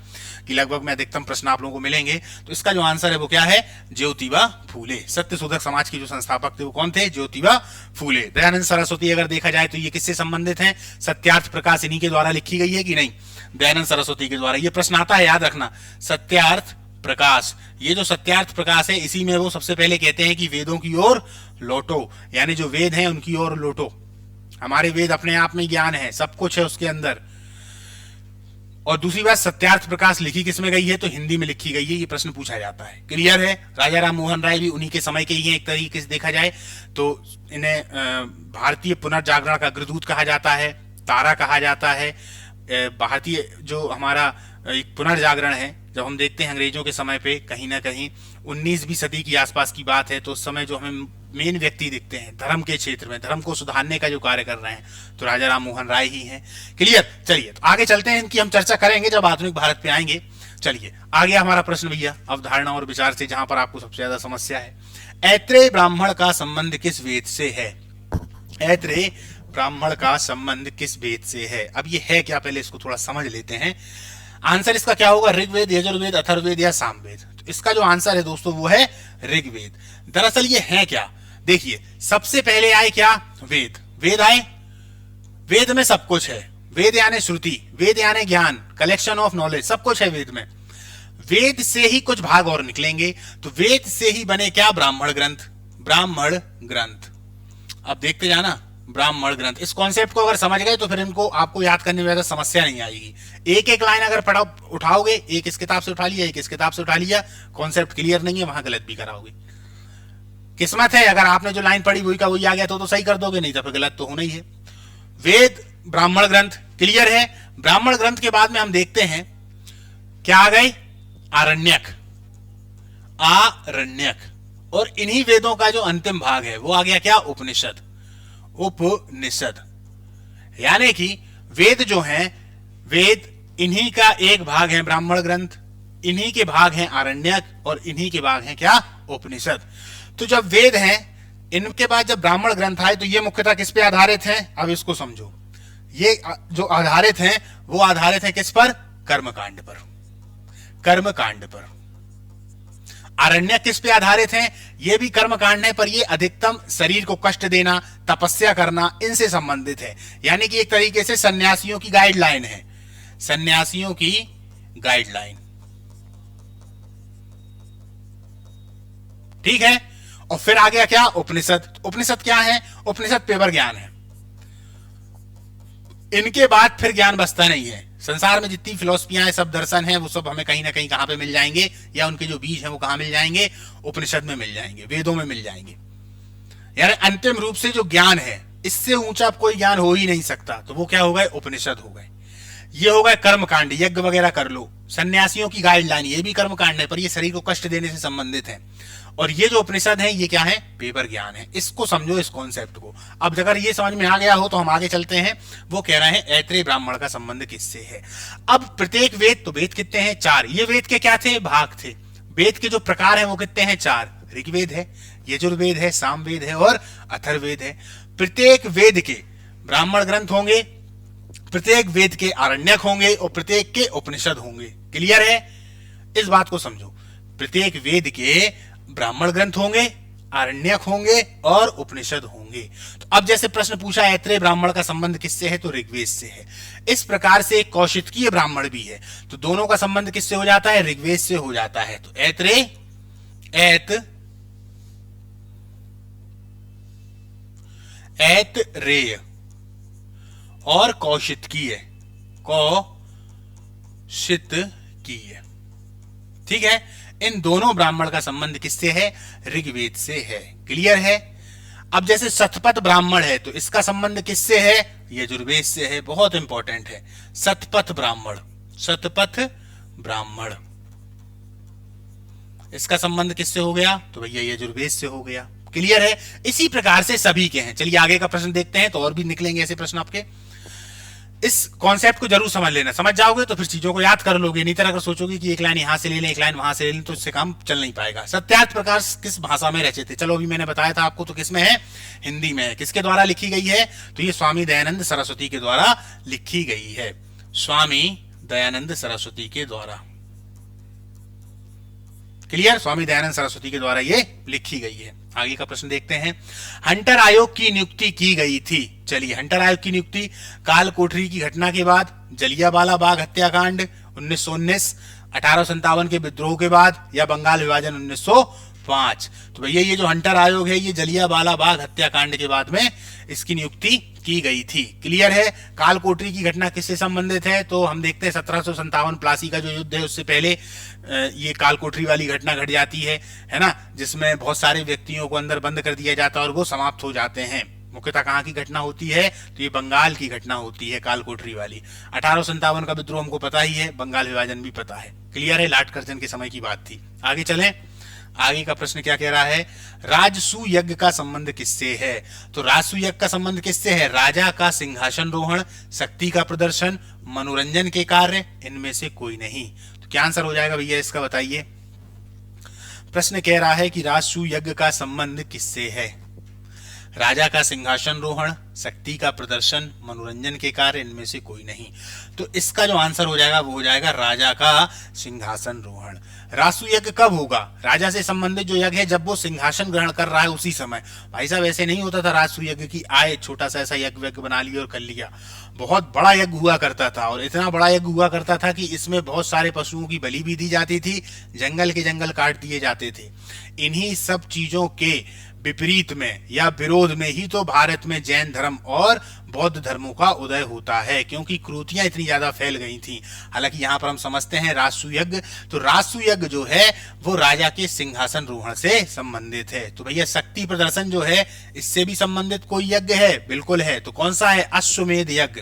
कि लगभग में अधिकतम प्रश्न आप लोगों को मिलेंगे। तो इसका जो आंसर है वो क्या है, ज्योतिबा फूले। सत्य शोधक समाज के जो संस्थापक थे वो कौन थे, ज्योतिबा फूले। दयानंद सरस्वती अगर देखा जाए तो ये किससे संबंधित है, सत्यार्थ प्रकाश इन्हीं के द्वारा लिखी गई है कि नहीं, दयानंद सरस्वती के द्वारा। ये प्रश्न आता है, याद रखना, सत्यार्थ प्रकाश। ये जो सत्यार्थ प्रकाश है, इसी में वो सबसे पहले कहते हैं कि वेदों की ओर लौटो, यानी जो वेद हैं उनकी ओर लौटो। हमारे वेद अपने आप में ज्ञान है, सब कुछ है उसके अंदर। और दूसरी बात, सत्यार्थ प्रकाश लिखी किस में गई है, तो हिंदी में लिखी गई है। ये प्रश्न पूछा जाता है। क्लियर है? राजा राम मोहन राय भी उन्हीं के समय के ही हैं, एक तरीके से देखा जाए तो। इन्हें भारतीय पुनर्जागरण का अग्रदूत कहा जाता है, तारा कहा जाता है। भारतीय जो हमारा एक पुनर्जागरण है, जब हम देखते हैं अंग्रेजों के समय पे, कहीं ना कहीं 19वीं सदी की आसपास की बात है, तो उस समय जो हमें मेन व्यक्ति दिखते हैं धर्म के क्षेत्र में, धर्म को सुधारने का जो कार्य कर रहे हैं, तो राजा राम मोहन राय ही हैं। क्लियर? चलिए तो आगे चलते हैं, इनकी हम चर्चा करेंगे जब आधुनिक भारत पे आएंगे। चलिए आगे हमारा प्रश्न भैया अवधारणा और विचार से, जहां पर आपको सबसे ज्यादा समस्या है। ऐत्रेय ब्राह्मण का संबंध किस वेद से है। ऐत्रेय ब्राह्मण का संबंध किस वेद से है। अब ये है क्या, पहले इसको थोड़ा समझ लेते हैं। आंसर इसका क्या होगा, ऋग्वेद, यजुर्वेद, अथर्ववेद या सामवेद। तो इसका जो आंसर है दोस्तों वो है ऋग्वेद। दरअसल ये है क्या, देखिए सबसे पहले आए क्या, वेद। वेद आए, वेद में सब कुछ है। वेद यानी श्रुति, वेद यानी ज्ञान, कलेक्शन ऑफ नॉलेज, सब कुछ है वेद में। वेद से ही कुछ भाग और निकलेंगे, तो वेद से ही बने क्या, ब्राह्मण ग्रंथ। ब्राह्मण ग्रंथ, अब देखते जाना, ब्राह्मण ग्रंथ। इस कॉन्सेप्ट को अगर समझ गए तो फिर इनको आपको याद करने में ज्यादा समस्या नहीं आएगी। एक एक लाइन अगर पढ़ा उठाओगे, एक इस किताब से उठा लिया, एक इस किताब से उठा लिया, कॉन्सेप्ट क्लियर नहीं है, वहां गलत भी कराओगे। किस्मत है, अगर आपने जो लाइन पढ़ी वही का वही आ गया तो सही कर दोगे, नहीं तो फिर गलत तो होना ही है। वेद, ब्राह्मण ग्रंथ क्लियर है। ब्राह्मण ग्रंथ के बाद में हम देखते हैं क्या आ गए, आरण्यक। आरण्यक, और इन्हीं वेदों का जो अंतिम भाग है वो आ गया क्या, उपनिषद। उपनिषद, यानी कि वेद जो हैं, वेद इन्हीं का एक भाग है ब्राह्मण ग्रंथ, इन्हीं के भाग हैं आरण्यक, और इन्हीं के भाग हैं क्या, उपनिषद। तो जब वेद हैं, इनके बाद जब ब्राह्मण ग्रंथ आए तो ये मुख्यतः किस पे आधारित हैं, अब इसको समझो। ये जो आधारित हैं वो आधारित हैं किस पर, कर्मकांड पर। कर्मकांड पर। आरण्यक किस पे आधारित हैं, ये भी कर्मकांड है, पर ये अधिकतम शरीर को कष्ट देना, तपस्या करना, इनसे संबंधित है। यानी कि एक तरीके से सन्यासियों की गाइडलाइन है, सन्यासियों की गाइडलाइन। ठीक है। और फिर आ गया क्या, उपनिषद। उपनिषद क्या है, उपनिषद पेपर ज्ञान है। इनके बाद फिर ज्ञान बचता नहीं है। संसार में जितनी फिलोसफियां हैं, सब दर्शन हैं, वो सब हमें कहीं ना कहीं कहां पे मिल जाएंगे, या उनके जो बीज हैं वो कहां मिल जाएंगे, उपनिषद में मिल जाएंगे, वेदों में मिल जाएंगे। यानी अंतिम रूप से जो ज्ञान है, इससे ऊंचा कोई ज्ञान हो ही नहीं सकता, तो वो क्या हो गए, उपनिषद हो गए। ये हो गए कर्मकांड, यज्ञ वगैरह कर लो। सन्यासियों की गाइडलाइन, ये भी कर्मकांड है, पर ये शरीर को कष्ट देने से संबंधित है। और ये जो उपनिषद है, ये क्या है, पेपर ज्ञान है। इसको समझो, इस कॉन्सेप्ट को। अब अगर ये समझ में आ गया हो तो हम आगे चलते हैं। वो कह रहे हैं ऐत्रेय ब्राह्मण का संबंध किससे है। अब प्रत्येक वेद, तो वेद कितने हैं, 4। ये वेद के क्या थे, भाग थे। वेद के जो प्रकार हैं वो कितने हैं, 4। ऋग्वेद है, यजुर्वेद है, सामवेद है और अथर्ववेद है। प्रत्येक वेद के ब्राह्मण ग्रंथ होंगे, प्रत्येक वेद के आरण्यक होंगे, और प्रत्येक के उपनिषद होंगे। क्लियर है, इस बात को समझो। प्रत्येक वेद के ब्राह्मण ग्रंथ होंगे, आरण्यक होंगे और उपनिषद होंगे। तो अब जैसे प्रश्न पूछा ऐत्रेय ब्राह्मण का संबंध किससे है, तो ऋग्वेद से है। इस प्रकार से एक कौशितकीय ब्राह्मण भी है, तो दोनों का संबंध किससे हो जाता है, ऋग्वेद से हो जाता है। तो ऐत्रेय, ऐत्रेय और कौशितकीय, कौशितकीय। ठीक है, इन दोनों ब्राह्मण का संबंध किससे है, ऋग्वेद से है। क्लियर है। अब जैसे शतपथ ब्राह्मण है, तो इसका संबंध किससे है, यजुर्वेद से है। बहुत इंपॉर्टेंट है, शतपथ ब्राह्मण। शतपथ ब्राह्मण, इसका संबंध किससे हो गया, तो भैया यजुर्वेद से हो गया। क्लियर है। इसी प्रकार से सभी के हैं। चलिए आगे का प्रश्न देखते हैं, तो और भी निकलेंगे ऐसे प्रश्न आपके। इस कॉन्सेप्ट को जरूर समझ लेना, समझ जाओगे तो फिर चीजों को याद कर लोगे। नहीं तरह अगर सोचोगे कि एक लाइन यहां से ले लें, एक लाइन वहां से ले लें, तो इससे काम चल नहीं पाएगा। सत्यार्थ प्रकाश किस भाषा में रचे थे, चलो अभी मैंने बताया था आपको, तो किस में है, हिंदी में है। किसके द्वारा लिखी गई है, तो ये स्वामी दयानंद सरस्वती के द्वारा लिखी गई है। स्वामी दयानंद सरस्वती के द्वारा। क्लियर, स्वामी दयानंद सरस्वती के द्वारा ये लिखी गई है। आगे का प्रश्न देखते हैं। हंटर आयोग की नियुक्ति की गई थी। चलिए, हंटर आयोग की नियुक्ति काल कोठरी की घटना के बाद, जलियांवाला बाग हत्याकांड 1919, 1857 के विद्रोह के बाद, या बंगाल विभाजन 1905। तो भैया ये जो हंटर आयोग है, ये जलियांवाला बाग हत्याकांड के बाद में इसकी नियुक्ति की गई थी। क्लियर है। काल कोठरी की घटना किससे संबंधित है, तो हम देखते हैं 1757 प्लासी का जो युद्ध है, उससे पहले ये काल कोठरी वाली घटना घट जाती है ना, जिसमें बहुत सारे व्यक्तियों को अंदर बंद कर दिया जाता है और वो समाप्त हो जाते हैं। मुख्यतः कहाँ की घटना होती है, तो ये बंगाल की घटना होती है, काल कोठरी वाली। 1857 का विद्रोह हमको पता ही है, बंगाल विभाजन भी पता है। क्लियर है, लाट कर्जन के समय की बात थी। आगे चलें। आगे का प्रश्न क्या कह रहा है, राजसू यज्ञ का संबंध किससे है, तो राजसू यज्ञ का संबंध किससे है, राजा का सिंहासन रोहण, शक्ति का प्रदर्शन, मनोरंजन के कार्य, इनमें से कोई नहीं। तो क्या आंसर हो जाएगा भैया इसका, बताइए। प्रश्न कह रहा है कि राजसू यज्ञ का संबंध किससे है, राजा का सिंहासन रोहण, शक्ति का प्रदर्शन, मनोरंजन के कार्य, इनमें से कोई नहीं। तो इसका जो आंसर हो जाएगा वो हो जाएगा राजा का सिंहासन रोहण। रासु यज्ञ कब होगा? राजा से संबंधित जो यज्ञ है जब वो सिंहासन ग्रहण कर रहा है उसी समय। भाई साहब ऐसे नहीं होता था रासु यज्ञ की आए छोटा सा ऐसा यज्ञ बना लिया और कर लिया। बहुत बड़ा यज्ञ हुआ करता था और इतना बड़ा यज्ञ हुआ करता था कि इसमें बहुत सारे पशुओं की बलि भी दी जाती थी, जंगल के जंगल काट दिए जाते थे। इन्हीं सब चीजों के विपरीत में या विरोध में ही तो भारत में जैन धर्म और बौद्ध धर्मों का उदय होता है, क्योंकि क्रूतियां इतनी ज्यादा फैल गई थी। हालांकि यहाँ पर हम समझते हैं रासु यज्ञ, तो रासु यज्ञ जो है वो राजा के सिंहासन रोहण से संबंधित है। तो भैया शक्ति प्रदर्शन जो है इससे भी संबंधित कोई यज्ञ है? बिल्कुल है। तो कौन सा है? अश्वमेध यज्ञ।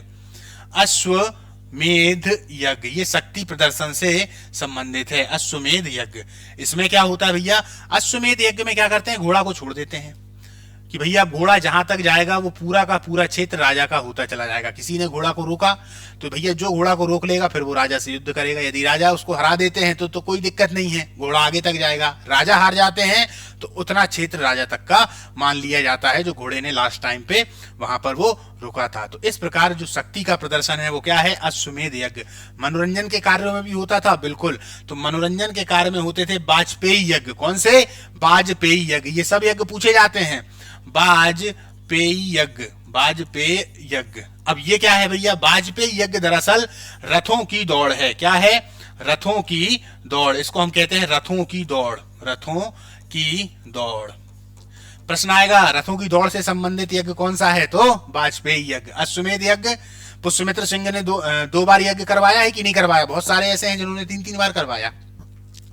अश्वमेध यज्ञ ये शक्ति प्रदर्शन से संबंधित है। अश्वमेध यज्ञ, इसमें क्या होता है भैया? अश्वमेध यज्ञ में क्या करते हैं? घोड़ा को छोड़ देते हैं कि भैया घोड़ा जहां तक जाएगा वो पूरा का पूरा क्षेत्र राजा का होता चला जाएगा। किसी ने घोड़ा को रोका तो भैया जो घोड़ा को रोक लेगा फिर वो राजा से युद्ध करेगा। यदि राजा उसको हरा देते हैं तो कोई दिक्कत नहीं है, घोड़ा आगे तक जाएगा। राजा हार जाते हैं तो उतना क्षेत्र राजा तक का मान लिया जाता है जो घोड़े ने लास्ट टाइम पे वहां पर वो रुका था। तो इस प्रकार जो शक्ति का प्रदर्शन है वो क्या है? अश्वमेध यज्ञ। मनोरंजन के कार्यों में भी होता था, बिल्कुल। तो मनोरंजन के कार्य में होते थे वाजपेयी यज्ञ। कौन से? वाजपेयी यज्ञ। ये सब यज्ञ पूछे जाते हैं। वाजपेयी यज्ञ, वाजपेयी यज्ञ। अब ये क्या है भैया? वाजपेयी यज्ञ दरअसल रथों की दौड़ है। क्या है? रथों की दौड़। इसको हम कहते हैं रथों की दौड़। रथों की दौड़। प्रश्न आएगा रथों की दौड़ से संबंधित यज्ञ कौन सा है? तो वाजपेयी यज्ञ। अश्वमेध यज्ञ पुष्यमित्र सिंह ने दो बार यज्ञ करवाया है कि नहीं करवाया? बहुत सारे ऐसे हैं जिन्होंने 3-3 बार करवाया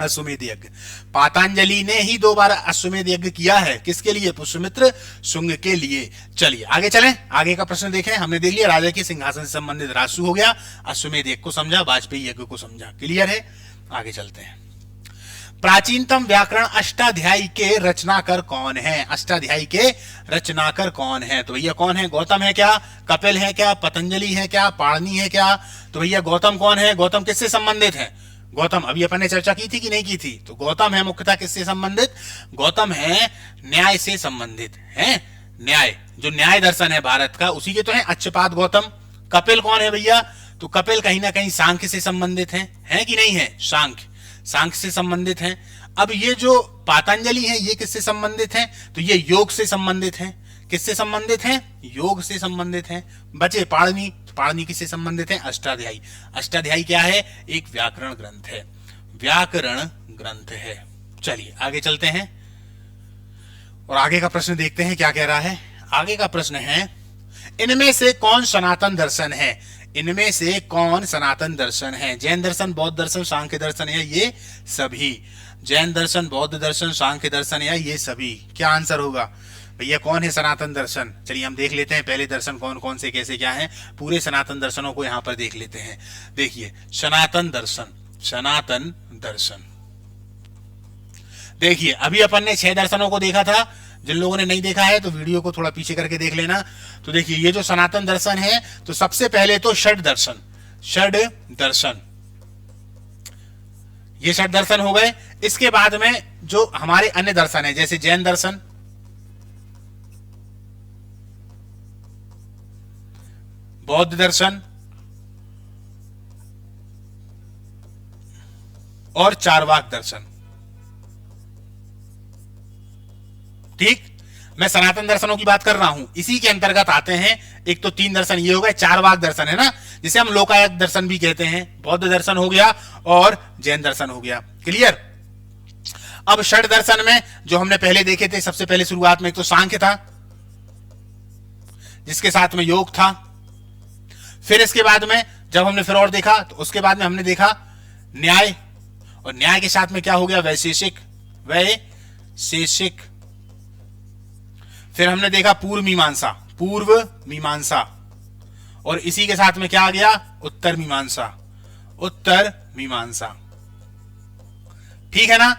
अश्वमेध यज्ञ। पातंजलि ने ही 2 बार अश्वमेध यज्ञ किया है। किसके लिए? पुष्यमित्र शुंग के लिए। चलिए आगे चलें, आगे का प्रश्न देखें। हमने देख लिया राजा के सिंहासन से संबंधित रासु हो गया, अश्वमेध यज्ञ को समझा, वाजपेयी यज्ञ को समझा। क्लियर है? आगे चलते हैं। प्राचीनतम व्याकरण अष्टाध्यायी के रचनाकर कौन है? अष्टाध्यायी के रचनाकर कौन है? तो भैया कौन है? गौतम है क्या? कपिल है क्या? पतंजलि है क्या? पाणिनि है क्या? तो भैया गौतम कौन है? गौतम किससे संबंधित है? गौतम अभी अपन ने चर्चा की थी कि नहीं की थी? तो गौतम है मुख्यतः किससे संबंधित? गौतम है न्याय से संबंधित है। न्याय, जो न्याय दर्शन है भारत का, उसी के तो है अच्छपाद गौतम। कपिल कौन है भैया? तो कपिल कहीं ना कहीं सांख्य से संबंधित है कि नहीं है? सांख्य से संबंधित हैं। अब ये जो पातंजलि है ये किससे संबंधित है? तो ये योग से संबंधित है। किससे संबंधित है? योग से संबंधित है। बचे पाणिनि, पाणिनि किससे संबंधित है? अष्टाध्यायी। अष्टाध्यायी क्या है? एक व्याकरण ग्रंथ है। व्याकरण ग्रंथ है। चलिए आगे चलते हैं और आगे का प्रश्न देखते हैं क्या कह रहा है। आगे का प्रश्न है इनमें से कौन सनातन दर्शन है? इनमें से कौन सनातन दर्शन है? जैन दर्शन, बौद्ध दर्शन, सांख्य दर्शन या ये सभी? जैन दर्शन, बौद्ध दर्शन, सांख्य दर्शन या ये सभी? क्या आंसर होगा भैया? कौन है सनातन दर्शन? चलिए हम देख लेते हैं पहले दर्शन कौन कौन से कैसे क्या है। पूरे सनातन दर्शनों को यहाँ पर देख लेते हैं। देखिए सनातन दर्शन, सनातन दर्शन। देखिए अभी अपन ने 6 दर्शनों को देखा था। जिन लोगों ने नहीं देखा है तो वीडियो को थोड़ा पीछे करके देख लेना। तो देखिए ये जो सनातन दर्शन है, तो सबसे पहले तो षड दर्शन, षड दर्शन, ये षड दर्शन हो गए। इसके बाद में जो हमारे अन्य दर्शन है जैसे जैन दर्शन, बौद्ध दर्शन और चारवाक दर्शन। ठीक, मैं सनातन दर्शनों की बात कर रहा हूं, इसी के अंतर्गत आते हैं। एक तो 3 दर्शन ये हो गए, चारवाक दर्शन है ना, जिसे हम लोकायत दर्शन भी कहते हैं। बौद्ध दर्शन हो गया और जैन दर्शन हो गया। क्लियर? अब षड दर्शन में जो हमने पहले देखे थे, सबसे पहले शुरुआत में एक तो सांख्य था जिसके साथ में योग था। फिर इसके बाद में जब हमने फिर और देखा तो उसके बाद में हमने देखा न्याय, और न्याय के साथ में क्या हो गया? वैशेषिक, वैशेषिक। फिर हमने देखा पूर्व मीमांसा, पूर्व मीमांसा, और इसी के साथ में क्या आ गया? उत्तर मीमांसा, उत्तर मीमांसा। ठीक है ना?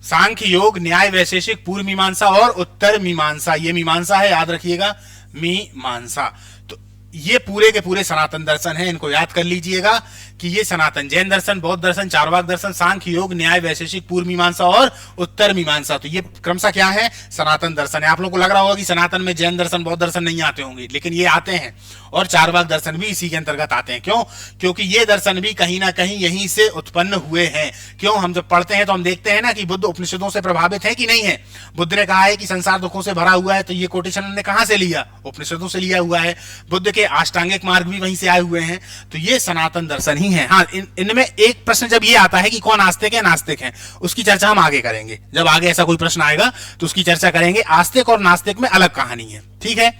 सांख्य, योग, न्याय, वैशेषिक, पूर्व मीमांसा और उत्तर मीमांसा। ये मीमांसा है, याद रखिएगा, मीमांसा। तो ये पूरे के पूरे सनातन दर्शन है, इनको याद कर लीजिएगा कि ये सनातन जैन दर्शन, बौद्ध दर्शन, चारवाक दर्शन, सांख्य योग, न्याय, वैशेषिक, पूर्व मीमांसा और उत्तर मीमांसा, तो ये क्रमशः क्या है, सनातन दर्शन है। आप लोगों को लग रहा होगा कि सनातन में जैन दर्शन, बौद्ध दर्शन नहीं आते होंगे, लेकिन ये आते हैं, और चारवाक दर्शन भी इसी के अंतर्गत आते हैं। क्यों? क्योंकि ये दर्शन भी कहीं ना कहीं यहीं से उत्पन्न हुए हैं। क्यों? हम जब पढ़ते हैं तो हम देखते हैं ना कि बुद्ध उपनिषदों से प्रभावित है कि नहीं है। बुद्ध ने कहा है कि संसार दुखों से भरा हुआ है, तो ये कोटेशन उन्होंने कहां से लिया? उपनिषदों से लिया हुआ है। बुद्ध के अष्टांगिक मार्ग भी वहीं से आए हुए हैं, तो ये सनातन दर्शन ही है। हाँ, इनमें एक प्रश्न जब ये आता है कि कौन आस्तिक है, नास्तिक है, उसकी चर्चा हम आगे करेंगे। जब आगे ऐसा कोई प्रश्न आएगा तो उसकी चर्चा करेंगे। आस्तिक और नास्तिक में अलग कहानी है, ठीक है।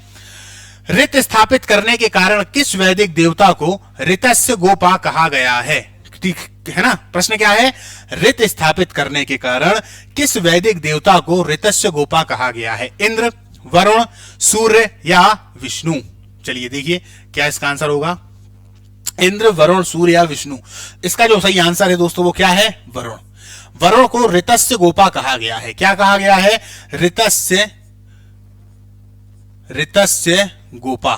ऋत स्थापित करने के कारण किस वैदिक देवता को ऋतस्य गोपा कहा गया है? ठीक है ना, प्रश्न क्या है? ऋत स्थापित करने के कारण किस वैदिक देवता को ऋतस्य गोपा कहा गया है? इंद्र, वरुण, सूर्य या विष्णु? चलिए देखिए क्या इसका आंसर होगा। इंद्र, वरुण, सूर्य या विष्णु? इसका जो सही आंसर है दोस्तों वो क्या है? वरुण। वरुण को ऋतस्य गोपा कहा गया है। क्या कहा गया है? ऋतस्य गोपा।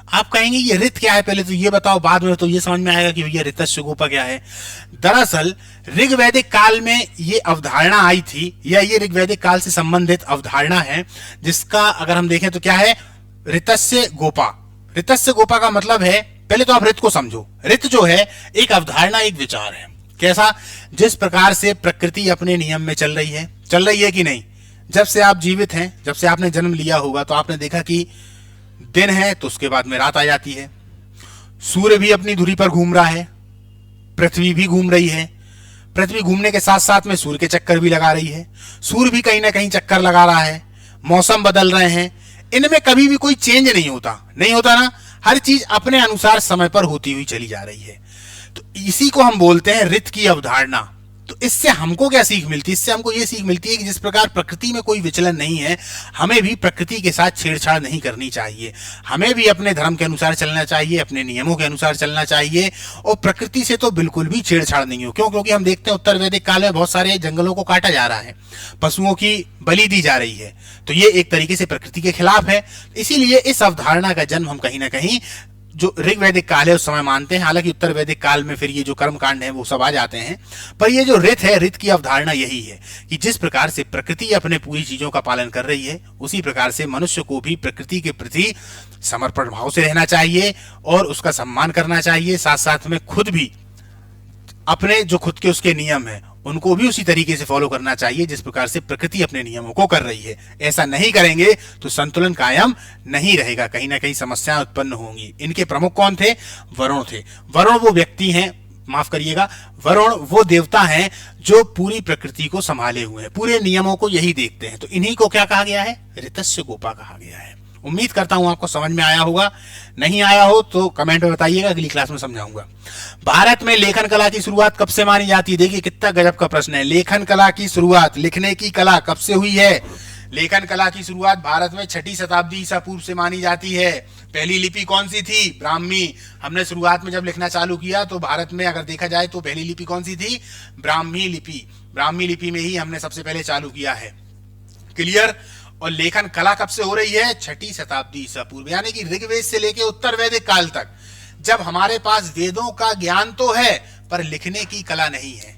आप कहेंगे ये ऋत क्या है, पहले तो ये बताओ, बाद में तो ये समझ में आएगा कि भैया ऋतस्य गोपा क्या है। दरअसल ऋग्वैदिक काल में ये अवधारणा आई थी, या ये ऋग्वैदिक काल से संबंधित अवधारणा है, जिसका अगर हम देखें तो क्या है? ऋतस्य गोपा। ऋतस्य गोपा का मतलब है, पहले तो आप ऋत को समझो। ऋत जो है एक अवधारणा, एक विचार है। कैसा? जिस प्रकार से प्रकृति अपने नियम में चल रही है कि नहीं। जब से आप जीवित हैं, जब से आपने जन्म लिया होगा, तो आपने देखा कि दिन है तो उसके बाद में रात आ जाती है। सूर्य भी अपनी धुरी पर घूम रहा है, पृथ्वी भी घूम रही है, पृथ्वी घूमने के साथ साथ में सूर्य के चक्कर भी लगा रही है, सूर्य भी कहीं ना कहीं चक्कर लगा रहा है, मौसम बदल रहे हैं। इनमें कभी भी कोई चेंज नहीं होता ना। हर चीज अपने अनुसार समय पर होती हुई चली जा रही है। तो इसी को हम बोलते हैं ऋत की अवधारणा। तो इससे हमको क्या सीख मिलती है? इससे हमको ये सीख मिलती है कि जिस प्रकार प्रकृति में कोई विचलन नहीं है, हमें भी प्रकृति के साथ छेड़छाड़ नहीं करनी चाहिए। हमें भी अपने धर्म के अनुसार चलना चाहिए, अपने नियमों के अनुसार चलना चाहिए, और प्रकृति से तो बिल्कुल भी छेड़छाड़ नहीं हो। क्यों? क्योंकि हम देखते हैं उत्तर वैदिक काल में बहुत सारे जंगलों को काटा जा रहा है, पशुओं की बलि दी जा रही है, तो ये एक तरीके से प्रकृति के खिलाफ है। इसीलिए इस अवधारणा का जन्म हम कहीं ना कहीं जो ऋग्वैदिक काल है उस समय मानते हैं। हालांकि उत्तर वैदिक काल में फिर ये जो कर्म कांड है वो सब आ जाते हैं, पर ये जो ऋत है, ऋत की अवधारणा यही है कि जिस प्रकार से प्रकृति अपने पूरी चीजों का पालन कर रही है, उसी प्रकार से मनुष्य को भी प्रकृति के प्रति समर्पण भाव से रहना चाहिए और उसका सम्मान करना चाहिए। साथ साथ में खुद भी अपने जो खुद के उसके नियम है उनको भी उसी तरीके से फॉलो करना चाहिए जिस प्रकार से प्रकृति अपने नियमों को कर रही है। ऐसा नहीं करेंगे तो संतुलन कायम नहीं रहेगा, कहीं ना कहीं समस्याएं उत्पन्न होंगी। इनके प्रमुख कौन थे? वरुण थे। वरुण वो व्यक्ति हैं, माफ करिएगा, वरुण वो देवता हैं जो पूरी प्रकृति को संभाले हुए हैं, पूरे नियमों को यही देखते हैं। तो इन्हीं को क्या कहा गया है? ऋतस्य गोपा कहा गया है। उम्मीद करता हूं आपको समझ में आया होगा। नहीं आया हो तो कमेंट में बताइएगा, अगली क्लास में समझाऊंगा। भारत में लेखन कला की शुरुआत कब से मानी जाती है? देखिए कितना गजब का प्रश्न है। लेखन कला की शुरुआत, लिखने की कला कब से हुई है? लेखन कला की शुरुआत भारत में 6ठी शताब्दी ईसा पूर्व से मानी जाती है। पहली लिपि कौन सी थी? ब्राह्मी। हमने शुरुआत में जब लिखना चालू किया तो भारत में अगर देखा जाए तो पहली लिपि कौन सी थी? ब्राह्मी लिपि। ब्राह्मी लिपि में ही हमने सबसे पहले चालू किया है। क्लियर? और लेखन कला कब से हो रही है? 6ठी शताब्दी ईसा पूर्व, यानी कि ऋग्वेद से लेके उत्तर वैदिक काल तक, जब हमारे पास वेदों का ज्ञान तो है पर लिखने की कला नहीं है।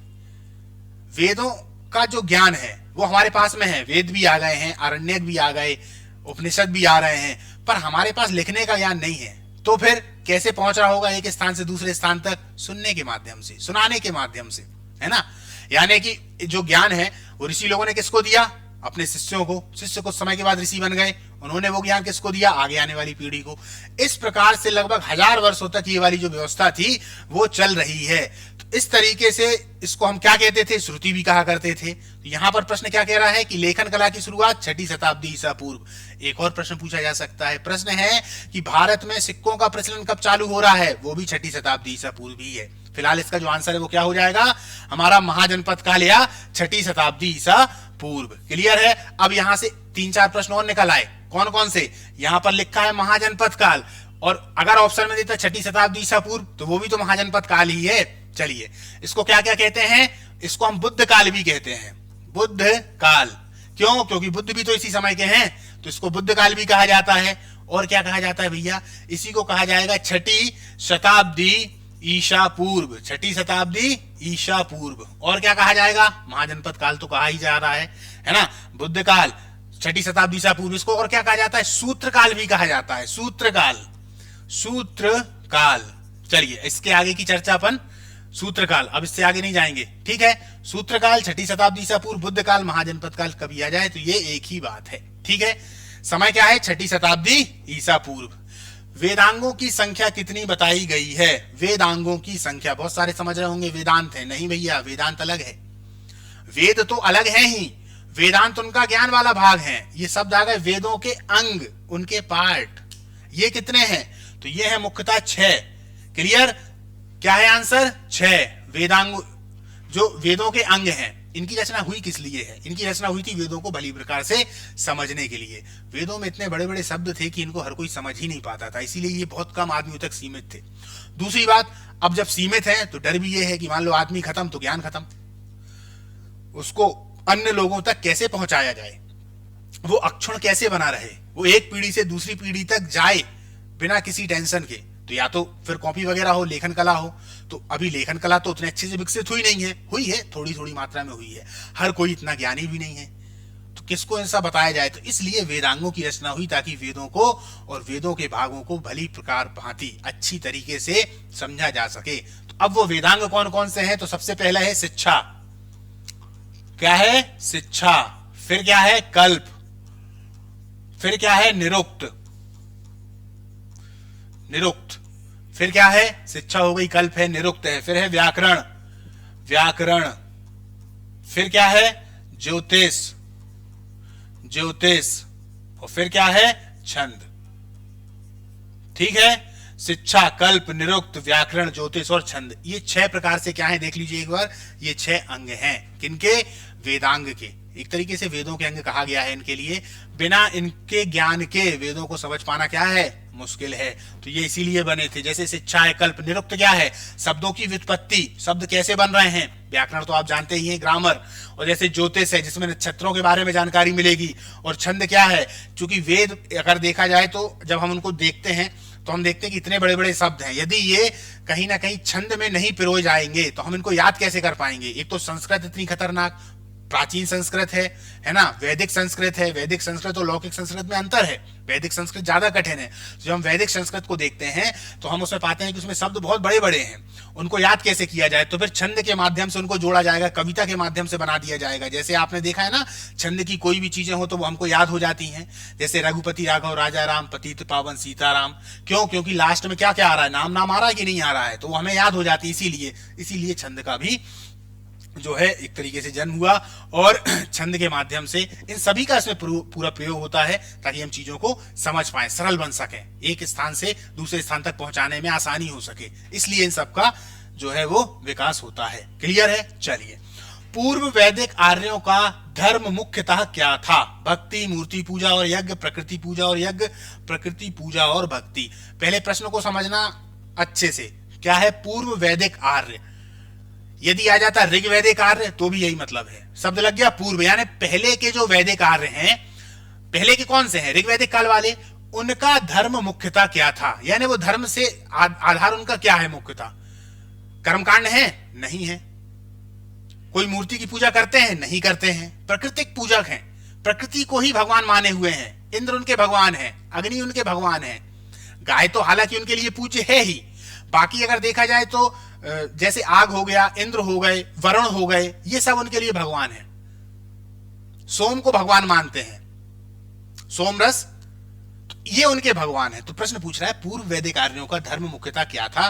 वेदों का जो ज्ञान है वो हमारे पास में है, वेद भी आ गए हैं, आरण्यक भी आ गए, उपनिषद भी आ रहे हैं, पर हमारे पास लिखने का ज्ञान नहीं है। तो फिर कैसे पहुंच रहा होगा एक स्थान से दूसरे स्थान तक? सुनने के माध्यम से, सुनाने के माध्यम से, है ना। यानी कि जो ज्ञान है वो ऋषि लोगों ने किसको दिया? अपने शिष्यों को। शिष्य कुछ समय के बाद ऋषि बन गए, उन्होंने वो ज्ञान किसको दिया? आगे आने वाली पीढ़ी को। इस प्रकार से लगभग 1000 वर्षों तक ये वाली जो व्यवस्था थी वो चल रही है। तो इस तरीके से इसको हम क्या कहते थे? श्रुति भी कहा करते थे। तो यहाँ पर प्रश्न क्या कह रहा है कि लेखन कला की शुरुआत 6ठी शताब्दी ईसा पूर्व। एक और प्रश्न पूछा जा सकता है। प्रश्न है कि भारत में सिक्कों का प्रचलन कब चालू हो रहा है? वो भी 6ठी शताब्दी ईसा पूर्व ही है। फिलहाल इसका जो आंसर है वो क्या हो जाएगा? हमारा महाजनपद काल या 6ठी शताब्दी ईसा पूर्व। क्लियर है? अब यहां से 3-4 प्रश्न और निकल आए। कौन कौन से? यहां पर लिखा है महाजनपद काल, और अगर ऑप्शन में देता 6ठी शताब्दी ईसा पूर्व तो वो भी तो महाजनपद काल ही है। चलिए इसको क्या क्या कहते हैं? इसको हम बुद्ध काल भी कहते हैं। बुद्ध काल। क्यों? क्योंकि बुद्ध भी तो इसी समय के हैं, तो इसको बुद्ध काल भी कहा जाता है। और क्या कहा जाता है भैया, इसी को कहा जाएगा छठी शताब्दी ईसा पूर्व, छठी शताब्दी ईसा पूर्व। और क्या कहा जाएगा, महाजनपद काल तो कहा ही जा रहा है ना, बुद्ध काल, छठी शताब्दी ईसा पूर्व। इसको और क्या कहा जाता है, सूत्र काल भी कहा जाता है, सूत्र काल, सूत्र काल। चलिए इसके आगे की चर्चा अपन सूत्र काल, अब इससे आगे नहीं जाएंगे, ठीक है। सूत्र काल, छठी शताब्दी ईसा पूर्व, बुद्ध काल, महाजनपद काल कभी आ जाए तो ये एक ही बात है, ठीक है। समय क्या है, छठी शताब्दी ईसा पूर्व। वेदांगों की संख्या कितनी बताई गई है, वेदांगों की संख्या, बहुत सारे समझ रहे होंगे वेदांत है, नहीं भैया वेदांत अलग है, वेद तो अलग है ही, वेदांत उनका ज्ञान वाला भाग है। ये शब्द आ गए वेदों के अंग, उनके पार्ट। ये कितने हैं, तो ये है मुख्यतः 6। क्लियर, क्या है आंसर, 6 वेदांग जो वेदों के अंग हैं। इनकी रचना हुई किस लिए है, इनकी रचना हुई थी वेदों को भली प्रकार से समझने के लिए। वेदों में इतने बड़े बड़े शब्द थे कि इनको हर कोई समझ ही नहीं पाता था, इसीलिए ये बहुत कम आदमियों तक सीमित थे। दूसरी बात, अब जब सीमित है तो डर भी ये है कि मान लो आदमी खत्म तो ज्ञान खत्म, उसको अन्य लोगों तक कैसे पहुंचाया जाए, वो अक्षुण कैसे बना रहे, वो एक पीढ़ी से दूसरी पीढ़ी तक जाए बिना किसी टेंशन के। तो या तो फिर कॉपी वगैरह हो, लेखन कला हो। तो अभी लेखन कला तो उतने अच्छे से विकसित हुई नहीं है, हुई है थोड़ी थोड़ी मात्रा में हुई है, हर कोई इतना ज्ञानी भी नहीं है, तो किसको ऐसा बताया जाए। तो इसलिए वेदांगों की रचना हुई ताकि वेदों को और वेदों के भागों को भली प्रकार भांति अच्छी तरीके से समझा जा सके। तो अब वो वेदांग कौन कौन से हैं, तो सबसे पहला है शिक्षा, क्या है शिक्षा, फिर क्या है कल्प, फिर क्या है निरुक्त, निरुक्त, फिर क्या है, शिक्षा हो गई, कल्प है, निरुक्त है, फिर है व्याकरण, व्याकरण, फिर क्या है ज्योतिष, ज्योतिष, और फिर क्या है छंद। ठीक है, शिक्षा, कल्प, निरुक्त, व्याकरण, ज्योतिष और छंद, ये 6 प्रकार से क्या है देख लीजिए एक बार, ये 6 अंग हैं किनके, वेदांग के। एक तरीके से वेदों के अंग कहा गया है इनके लिए, बिना इनके ज्ञान के वेदों को समझ पाना क्या है, मुश्किल है। तो ये इसीलिए बने थे। जैसे शिक्षा है, कल्प, निरुक्त क्या है, शब्दों की व्युत्पत्ति, शब्द कैसे बन रहे हैं, व्याकरण तो आप जानते ही हैं, ग्रामर। और जैसे ज्योतिष है जिसमें नक्षत्रों के बारे में जानकारी मिलेगी। और छंद क्या है, क्योंकि वेद अगर देखा जाए तो जब हम उनको देखते हैं तो हम देखते हैं कि इतने बड़े बड़े शब्द हैं, यदि ये कहीं ना कहीं छंद में नहीं पिरोए जाएंगे तो हम इनको याद कैसे कर पाएंगे। एक तो संस्कृत इतनी खतरनाक प्राचीन संस्कृत है ना, वैदिक संस्कृत है, वैदिक संस्कृत और लौकिक संस्कृत में अंतर है, वैदिक संस्कृत ज्यादा कठिन है। जब हम वैदिक संस्कृत को देखते हैं तो हम उसमें पाते हैं कि उसमें शब्द बहुत बड़े बड़े हैं, उनको याद कैसे किया जाए, तो फिर छंद के माध्यम से उनको जोड़ा जाएगा, कविता के माध्यम से बना दिया जाएगा। जैसे आपने देखा है ना, छंद की कोई भी चीजें हो तो वो हमको याद हो जाती हैं, जैसे रघुपति राघव राजा राम पतित पावन सीताराम। क्यों, क्योंकि लास्ट में क्या क्या आ रहा है, नाम नाम आ रहा है कि नहीं आ रहा है, तो वो हमें याद हो जाती है। इसीलिए छंद का भी जो है एक तरीके से जन्म हुआ, और छंद के माध्यम से इन सभी का इसमें पूरा प्रयोग होता है ताकि हम चीजों को समझ पाए, सरल बन सके, एक स्थान से दूसरे स्थान तक पहुंचाने में आसानी हो सके, इसलिए इन सब का जो है वो विकास होता है। क्लियर है। चलिए, पूर्व वैदिक आर्यों का धर्म मुख्यतः क्या था, भक्ति, मूर्ति पूजा और यज्ञ, प्रकृति पूजा और यज्ञ, प्रकृति पूजा और भक्ति। पहले प्रश्न को समझना अच्छे से, क्या है पूर्व वैदिक आर्य। यदि आ जाता ऋग्वैदिक आर्य तो भी यही मतलब है, शब्द लग गया पूर्व, यानी पहले के जो वैदिक आर्य हैं, पहले के कौन से हैं, ऋग्वैदिक काल वाले, उनका धर्म मुख्यता क्या था, यानी वो धर्म से आधार उनका क्या है मुख्यता। कर्मकांड है, नहीं है। कोई मूर्ति की पूजा करते हैं, नहीं करते हैं। प्राकृतिक पूजक हैं, प्रकृति को ही भगवान माने हुए हैं, इंद्र उनके भगवान हैं, अग्नि उनके भगवान हैं, गाय तो हालांकि उनके लिए पूज्य है ही। बाकी अगर देखा जाए तो जैसे आग हो गया, इंद्र हो गए, वरुण हो गए, ये सब उनके लिए भगवान है। सोम को भगवान मानते हैं, सोमरस, तो ये उनके भगवान है। तो प्रश्न पूछ रहा है पूर्व वैदिक आर्यों का धर्म मुख्यता क्या था,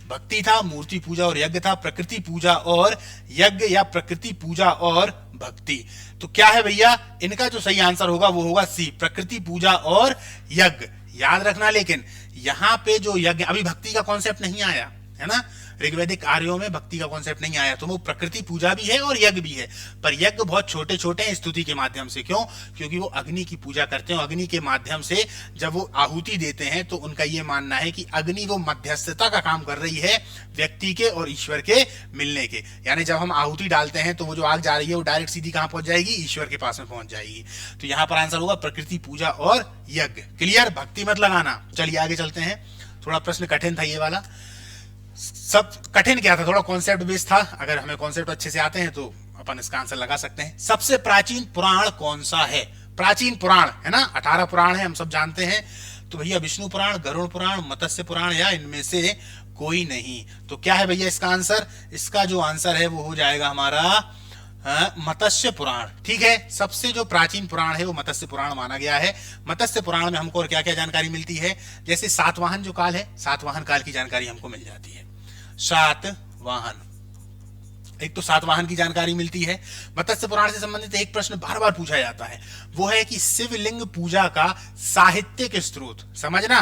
भक्ति था, मूर्ति पूजा और यज्ञ था, प्रकृति पूजा और यज्ञ या प्रकृति पूजा और भक्ति। तो क्या है भैया, इनका जो सही आंसर होगा वो होगा सी, प्रकृति पूजा और यज्ञ। याद रखना, लेकिन यहां पे जो यज्ञ, अभी भक्ति का कॉन्सेप्ट नहीं आया है ना, ऋग्वैदिक आर्यों में भक्ति का कॉन्सेप्ट नहीं आया, तो वो प्रकृति पूजा भी है और यज्ञ भी है, पर यज्ञ बहुत छोटे छोटे हैं स्तुति के माध्यम से। क्यों? क्योंकि वो अग्नि की पूजा करते हैं, अग्नि के माध्यम से जब वो आहुति देते हैं तो उनका ये मानना है कि अग्नि वो मध्यस्थता का काम कर रही है व्यक्ति के और ईश्वर के मिलने के। यानी जब हम आहुति डालते हैं तो वो जो आग जा रही है वो डायरेक्ट सीधी कहां पहुंच जाएगी? ईश्वर के पास में पहुंच जाएगी। तो यहां पर आंसर होगा प्रकृति पूजा और यज्ञ। क्लियर? भक्ति मत लगाना। चलिए आगे चलते हैं। थोड़ा प्रश्न कठिन था ये वाला। सब कठिन क्या था, थोड़ा कॉन्सेप्ट बेस्ड था। अगर हमें कॉन्सेप्ट अच्छे से आते हैं तो अपन इसका आंसर लगा सकते हैं। सबसे प्राचीन पुराण कौन सा है? प्राचीन पुराण है ना, 18 पुराण है, हम सब जानते हैं। तो भैया विष्णु पुराण, गरुड़ पुराण, मत्स्य पुराण या इनमें से कोई नहीं। तो क्या है भैया इसका आंसर? इसका जो आंसर है वो हो जाएगा हमारा मत्स्य पुराण। ठीक है, सबसे जो प्राचीन पुराण है वो मत्स्य पुराण माना गया है। मत्स्य पुराण में हमको और क्या क्या जानकारी मिलती है? जैसे सातवाहन जो काल है, सातवाहन काल की जानकारी हमको मिल जाती है। सातवाहन, एक तो सातवाहन की जानकारी मिलती है। मत्स्य पुराण से संबंधित एक प्रश्न बार बार पूछा जाता है, वो है कि शिवलिंग पूजा का साहित्यिक स्रोत। समझना,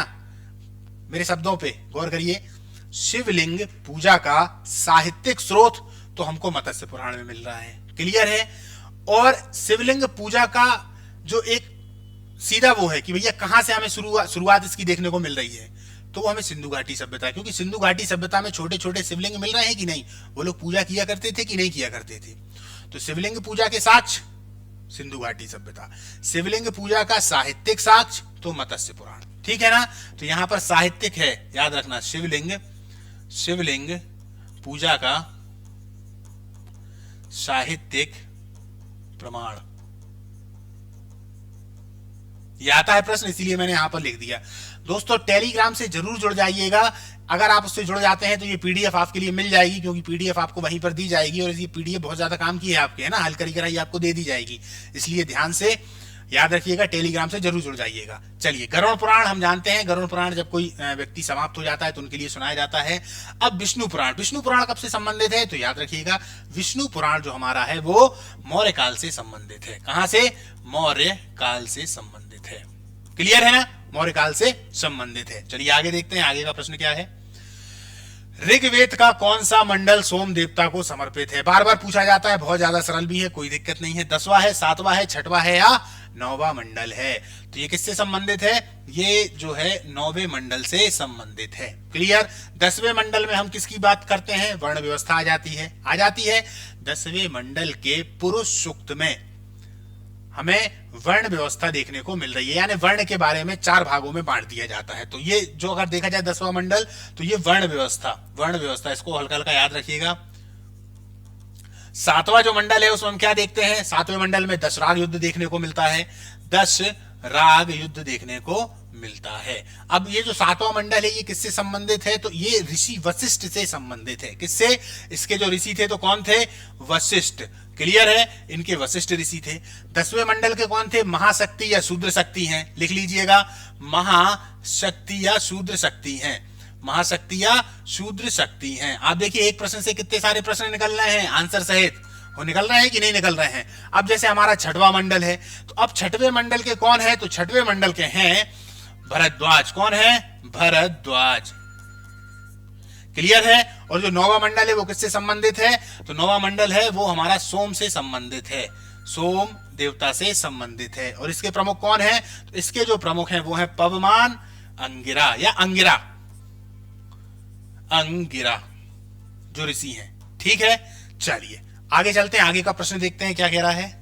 मेरे शब्दों पे गौर करिए। शिवलिंग पूजा का साहित्यिक स्रोत तो हमको मत्स्य पुराण में मिल रहा है। क्लियर है? और शिवलिंग पूजा का जो एक सीधा वो है कि भैया कहां से हमें शुरुआत इसकी देखने को मिल रही है, तो वो हमें सिंधु घाटी सभ्यता, क्योंकि सिंधु घाटी सभ्यता में छोटे छोटे शिवलिंग मिल रहे हैं कि नहीं, वो लोग पूजा किया करते थे कि नहीं किया करते थे। तो शिवलिंग पूजा के साक्ष्य सिंधु घाटी सभ्यता, शिवलिंग पूजा का साहित्यिक साक्ष्य तो मत्स्य पुराण। ठीक है ना? तो यहां पर साहित्यिक है, याद रखना, शिवलिंग पूजा का साहित्यिक प्रमाण। ये आता है प्रश्न, इसीलिए मैंने यहां पर लिख दिया। दोस्तों टेलीग्राम से जरूर जुड़ जाइएगा। अगर आप उससे जुड़ जाते हैं तो ये पीडीएफ आपके लिए मिल जाएगी, क्योंकि पीडीएफ आपको वहीं पर दी जाएगी और ये पीडीएफ बहुत ज्यादा काम की है आपके, है ना, हल करी कराई आपको दे दी जाएगी। इसलिए ध्यान से याद रखिएगा, टेलीग्राम से जरूर जुड़ जाइएगा। चलिए, गरुड़ पुराण हम जानते हैं, गरुड़ पुराण जब कोई व्यक्ति समाप्त हो जाता है तो उनके लिए सुनाया जाता है। अब विष्णु पुराण, विष्णु पुराण कब से संबंधित है? तो याद रखिएगा, विष्णु पुराण जो हमारा है वो मौर्य काल से संबंधित है। कहां से? मौर्य काल से संबंधित है। क्लियर है ना? मौर्य काल से संबंधित है। चलिए आगे देखते हैं, आगे का प्रश्न क्या है। ऋग्वेद का कौन सा मंडल सोम देवता को समर्पित है? बार बार पूछा जाता है, बहुत ज्यादा सरल भी है, कोई दिक्कत नहीं है। 10वां है, 7वां है, 6वां है या 9वां मंडल है? तो ये किससे संबंधित है? ये जो है 9वें मंडल से संबंधित है। क्लियर? 10वें मंडल में हम किसकी बात करते हैं? वर्ण व्यवस्था आ जाती है। 10वें मंडल के पुरुष सूक्त में हमें वर्ण व्यवस्था देखने को मिल रही है, यानी वर्ण के बारे में 4 भागों में बांट दिया जाता है। तो ये जो अगर देखा जाए 10वां मंडल, तो ये वर्ण व्यवस्था, इसको हल्का हल्का याद रखिएगा। 7वां जो मंडल है उसमें हम क्या देखते हैं? 7वें मंडल में 10 राग युद्ध देखने को मिलता है, 10 राग युद्ध देखने को मिलता है। अब ये जो 7वां मंडल है ये किससे संबंधित है? तो ये ऋषि वशिष्ठ से संबंधित है। किससे? इसके जो ऋषि थे तो कौन थे? वशिष्ठ। क्लियर है? इनके वशिष्ठ ऋषि थे। 10वें मंडल के कौन थे? महाशक्ति या शूद्र शक्ति हैं। लिख लीजिएगा, महाशक्ति या शूद्र शक्ति हैं। महाशक्ति या शूद्र शक्ति हैं। आप देखिए एक प्रश्न से कितने सारे प्रश्न निकल रहे हैं आंसर सहित, वो निकल रहे हैं कि नहीं निकल रहे हैं। अब जैसे हमारा 6वां मंडल है, तो अब 6वें मंडल के कौन है? तो 6वें मंडल के हैं भरद्वाज। कौन है? भरद्वाज। क्लियर है? और जो 9वां मंडल है वो किससे संबंधित है? तो 9वां मंडल है वो हमारा सोम से संबंधित है, सोम देवता से संबंधित है। और इसके प्रमुख कौन है? तो इसके जो प्रमुख हैं वो है पवमान, अंगिरा या अंगिरा जो ऋषि हैं। ठीक है, चलिए आगे चलते हैं, आगे का प्रश्न देखते हैं क्या कह रहा है।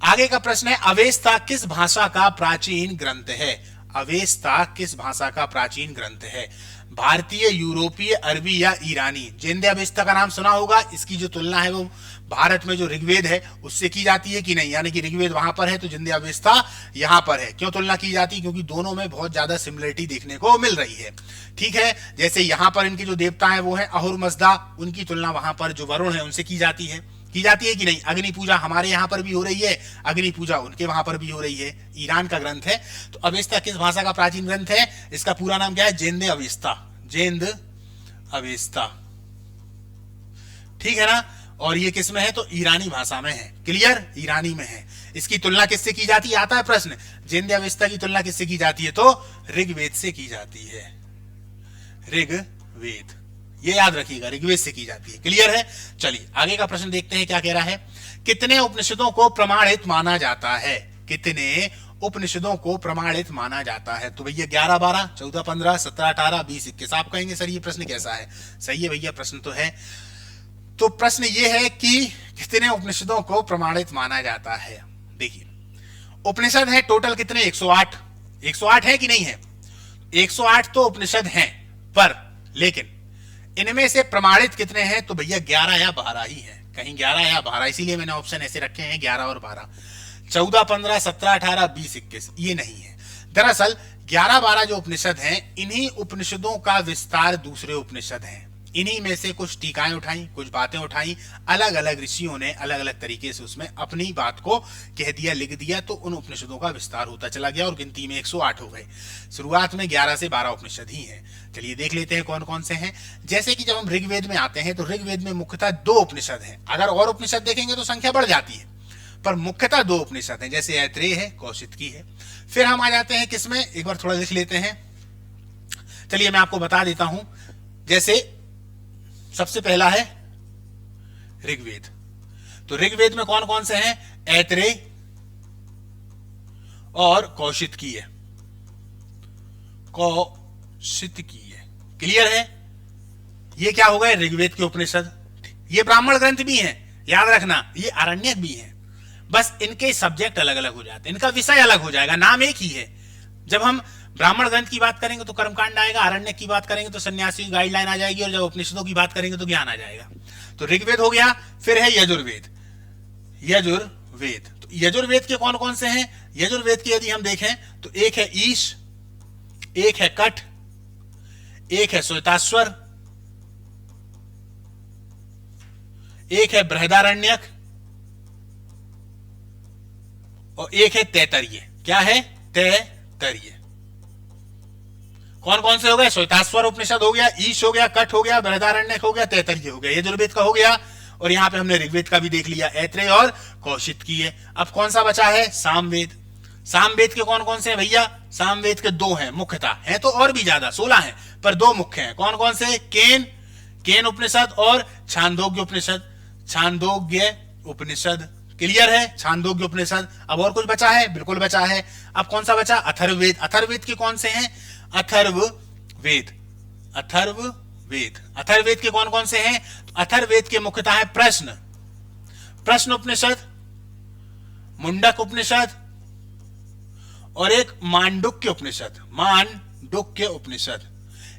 आगे का प्रश्न है, अवेस्ता किस भाषा का प्राचीन ग्रंथ है? अवेस्ता किस भाषा का प्राचीन ग्रंथ है? भारतीय, यूरोपीय, अरबी या ईरानी? जेंदे अवेस्ता का नाम सुना होगा। इसकी जो तुलना है वो भारत में जो ऋग्वेद है उससे की जाती है कि नहीं, यानी कि ऋग्वेद वहां पर है तो जिंदे अवेस्ता यहां पर है। क्यों तुलना की जाती है? क्योंकि दोनों में बहुत ज्यादा सिमिलरिटी देखने को मिल रही है। ठीक है, जैसे यहां पर इनके जो देवता हैं वो है अहुर मजदा, उनकी तुलना वहां पर जो वरुण है उनसे की जाती है कि नहीं। अग्नि पूजा हमारे यहाँ पर भी हो रही है, अग्नि पूजा उनके वहां पर भी हो रही है। ईरान का ग्रंथ है। तो अवेस्ता किस भाषा का प्राचीन ग्रंथ है? इसका पूरा नाम क्या है? जेंदे अवेस्ता, जेंद अवेस्ता। ठीक है ना? और ये किस में है? तो ईरानी भाषा में है। क्लियर? ईरानी में है। इसकी तुलना किससे की जाती है? आता है प्रश्न, जेंदे अवेस्ता की तुलना किससे की जाती है? तो ऋग्वेद से की जाती है, ऋग्वेद वेद, ये याद रखिएगा, ऋग्वेद से की जाती है। क्लियर है? चलिए आगे का प्रश्न देखते हैं क्या कह रहा है। कितने उपनिषदों को प्रमाणित माना जाता है? कितने उपनिषदों को प्रमाणित माना जाता है? तो भैया 11, 12, 14, 15, 17, 18, 20, 21। आप कहेंगे सर ये प्रश्न कैसा है? सही है भैया, प्रश्न तो है। तो प्रश्न ये है कि कितने उपनिषदों को प्रमाणित माना जाता है। देखिए उपनिषद है टोटल कितने? 108। 108 है कि नहीं है? 108 तो उपनिषद हैं, पर लेकिन इनमें से प्रमाणित कितने हैं? तो भैया 11 या 12 ही है। कहीं 11 या 12, इसीलिए मैंने ऑप्शन ऐसे रखे हैं 11 और 12। 14, 15, 17, 18, 20, 21 ये नहीं है। दरअसल 11, 12 जो उपनिषद हैं, इन्हीं उपनिषदों का विस्तार दूसरे उपनिषद हैं। इन्हीं में से कुछ टीकाएं उठाई, कुछ बातें उठाई, अलग अलग ऋषियों ने अलग अलग तरीके से उसमें अपनी बात को कह दिया, लिख दिया, तो उन उपनिषदों का विस्तार होता चला गया और गिनती में 108 हो गए। शुरुआत में 11 से 12 उपनिषद ही हैं। चलिए देख लेते हैं कौन कौन से हैं। जैसे कि जब हम ऋग्वेद में आते हैं तो ऋग्वेद में मुख्यतः 2 उपनिषद हैं। अगर और उपनिषद देखेंगे तो संख्या बढ़ जाती है, पर मुख्यतः 2 उपनिषद हैं, जैसे ऐत्रेय है, कौशिकी है। फिर हम आ जाते हैं किसमें, एक बार थोड़ा लिख लेते हैं। चलिए मैं आपको बता देता हूं। जैसे सबसे पहला है ऋग्वेद। तो ऋग्वेद में कौन कौन से हैं? ऐत्रेय और कौशिकी है। कौशिकी है। क्लियर है? ये क्या हो गए? ऋग्वेद के उपनिषद। ये ब्राह्मण ग्रंथ भी हैं, याद रखना, ये आरण्यक भी हैं, बस इनके सब्जेक्ट अलग अलग हो जाते हैं, इनका विषय अलग हो जाएगा, नाम एक ही है। जब हम ब्राह्मण ग्रंथ की बात करेंगे तो कर्मकांड आएगा, आरण्यक की बात करेंगे तो सन्यासी की गाइडलाइन आ जाएगी, और जब उपनिषदों की बात करेंगे तो ज्ञान आ जाएगा। तो ऋग्वेद हो गया, फिर है यजुर्वेद। यजुर्वेद, तो यजुर्वेद के कौन कौन से हैं? यजुर्वेद के यदि हम देखें तो एक है ईश, एक है कठ, एक है श्वेताश्वर, एक है बृहदारण्यक और एक है तैतरीय। क्या है? तैतरीय। कौन कौन से हो गए? श्वेताश्वर उपनिषद हो गया, ईश हो गया, कठ हो गया, बृहदारण्यक हो गया, तैतरीय हो गया। यजुर्वेद का हो गया, और यहां पे हमने ऋग्वेद का भी देख लिया, ऐत्रेय और कौशिकी है। अब कौन सा बचा है? सामवेद। सामवेद के कौन कौन से हैं भैया? सामवेद के 2 हैं मुख्यतः, हैं तो और भी ज्यादा 16 हैं, पर 2 मुख्य हैं। कौन कौन से? केन उपनिषद और छांदोग्य उपनिषद। छांदोग्य उपनिषद। क्लियर है? छांदोग्य उपनिषद। अब और कुछ बचा है? बिल्कुल बचा है। अब कौन सा बचा? अथर्ववेद। अथर्ववेद के कौन से हैं? अथर्ववेद। अथर्ववेद। अथर्ववेद के कौन कौन से हैं? अथर्ववेद के मुख्यतः है प्रश्न उपनिषद, मुंडक उपनिषद और एक मांडुक्य उपनिषद। मांडुक्य उपनिषद।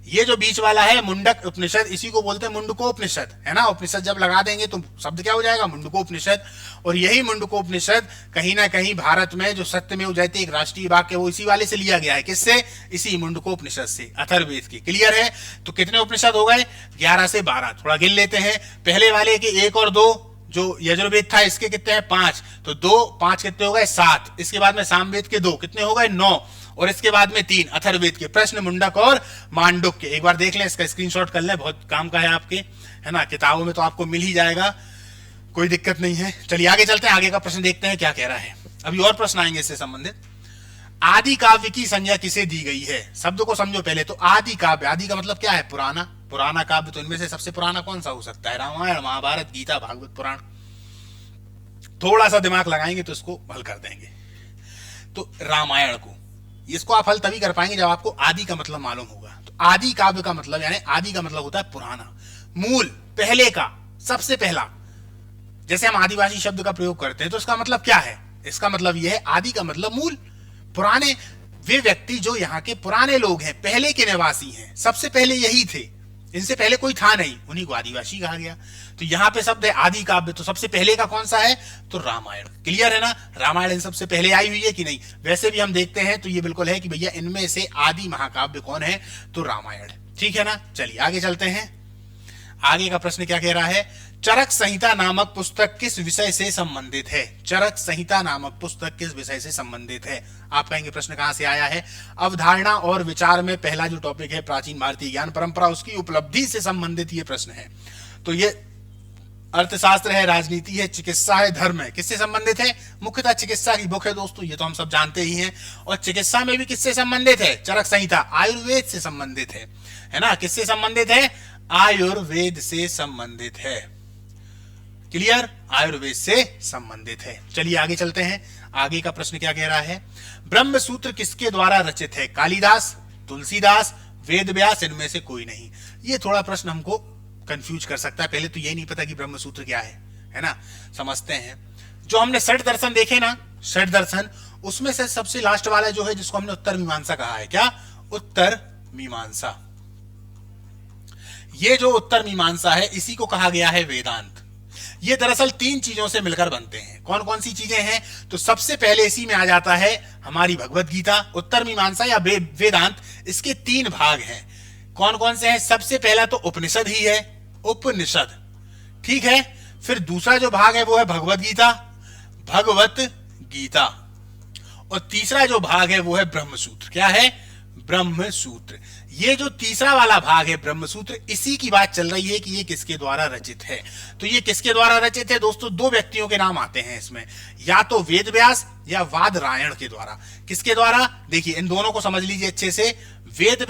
ये जो बीच वाला है मुंडक उपनिषद, इसी को बोलते हैं मुंडकोपनिषद, है ना। उपनिषद जब लगा देंगे तो शब्द क्या हो जाएगा? मुंडकोपनिषद। और यही मुंडकोपनिषद कहीं ना कहीं भारत में जो सत्यमेव जयते एक राष्ट्रीय वाक्य है वो इसी वाले से लिया गया है। किससे? इसी मुंडकोपनिषद से, अथर्ववेद की। क्लियर है? तो कितने उपनिषद हो गए? 11 से 12। थोड़ा गिन लेते हैं। पहले वाले के 1 और 2, जो यजुर्वेद था इसके कितने हैं? 5। तो 2, 5 कितने हो गए? 7। इसके बाद में सामवेद के 2 कितने हो गए? 9। और इसके बाद में 3 अथर्ववेद के, प्रश्न, मुंडक और मांडुक्य। एक बार देख लें, इसका स्क्रीनशॉट कर लें, बहुत काम का है आपके, है ना। किताबों में तो आपको मिल ही जाएगा, कोई दिक्कत नहीं है। चलिए आगे चलते हैं, आगे का प्रश्न देखते हैं क्या कह रहा है। अभी और प्रश्न आएंगे इससे संबंधित। आदि काव्य की संज्ञा किसे दी गई है? शब्द को समझो पहले तो। आदि काव्य, आदि का मतलब क्या है? पुराना। पुराना काव्य, तो इनमें से सबसे पुराना कौन सा हो सकता है? रामायण, महाभारत, गीता, भागवत पुराण। थोड़ा सा दिमाग लगाएंगे तो इसको हल कर देंगे। तो रामायण को, इसको आप हल तभी कर पाएंगे जब आपको आदि का मतलब मालूम होगा। तो आदि काव्य का मतलब, यानी आदि का मतलब होता है पुराना, मूल, पहले का, सबसे पहला। जैसे हम आदिवासी शब्द का प्रयोग करते हैं तो इसका मतलब क्या है? इसका मतलब यह है, आदि का मतलब मूल, पुराने, वे व्यक्ति जो यहाँ के पुराने लोग हैं, पहले के निवासी हैं, सबसे पहले यही थे, इनसे पहले कोई था नहीं, उन्हीं को आदिवासी कहा गया। तो यहाँ पे शब्द है आदि काव्य, तो सबसे पहले का कौन सा है? तो रामायण। क्लियर है ना? रामायण इन सबसे पहले आई हुई है कि नहीं? वैसे भी हम देखते हैं तो ये बिल्कुल है कि भैया इनमें से आदि महाकाव्य कौन है? तो रामायण। ठीक है ना? चलिए आगे चलते हैं। आगे का प्रश्न क्या कह रहा है? चरक संहिता नामक पुस्तक किस विषय से संबंधित है? चरक संहिता नामक पुस्तक किस विषय से संबंधित है? आप कहेंगे प्रश्न कहां से आया है? अवधारणा और विचार में पहला जो टॉपिक है प्राचीन भारतीय ज्ञान परंपरा, उसकी उपलब्धि से संबंधित ये प्रश्न है। तो ये अर्थशास्त्र है, राजनीति है, चिकित्सा है, धर्म है। किससे संबंधित है? मुख्यतः चिकित्सा की बुक है दोस्तों, ये तो हम सब जानते ही हैं। और चिकित्सा में भी किससे संबंधित है? चरक संहिता आयुर्वेद से संबंधित है ना। किससे संबंधित है? आयुर्वेद से संबंधित है। क्लियर? आयुर्वेद से संबंधित है। चलिए आगे चलते हैं। आगे का प्रश्न क्या कह रहा है? ब्रह्म सूत्र किसके द्वारा रचित है? कालिदास, तुलसीदास, वेद व्यास, इनमें से कोई नहीं। ये थोड़ा प्रश्न हमको कंफ्यूज कर सकता है। पहले तो ये नहीं पता कि ब्रह्म सूत्र क्या है ना। समझते हैं। जो हमने षट दर्शन देखे ना, षट दर्शन, उसमें से सबसे लास्ट वाला जो है जिसको हमने उत्तर मीमांसा कहा है, क्या? उत्तर मीमांसा। ये जो उत्तर मीमांसा है इसी को कहा गया है वेदांत। ये दरअसल तीन चीजों से मिलकर बनते हैं। कौन कौन सी चीजें हैं? तो सबसे पहले इसी में आ जाता है हमारी भगवत गीता। उत्तर मीमांसा या वेदांत, इसके तीन भाग हैं। कौन कौन से हैं? सबसे पहला तो उपनिषद ही है, उपनिषद, ठीक है। फिर दूसरा जो भाग है वो है भगवत गीता, भगवत गीता। और तीसरा जो भाग है वो है ब्रह्मसूत्र। क्या है? ब्रह्मसूत्र। ये जो तीसरा वाला भाग है ब्रह्मसूत्र, इसी की बात चल रही है कि ये किसके द्वारा रचित है। तो ये किसके द्वारा रचित है दोस्तों? दो व्यक्तियों के नाम आते हैं इसमें, या तो वेद व्यास या वादरायण के द्वारा। किसके द्वारा? देखिए इन दोनों को समझ लीजिए अच्छे से। वेद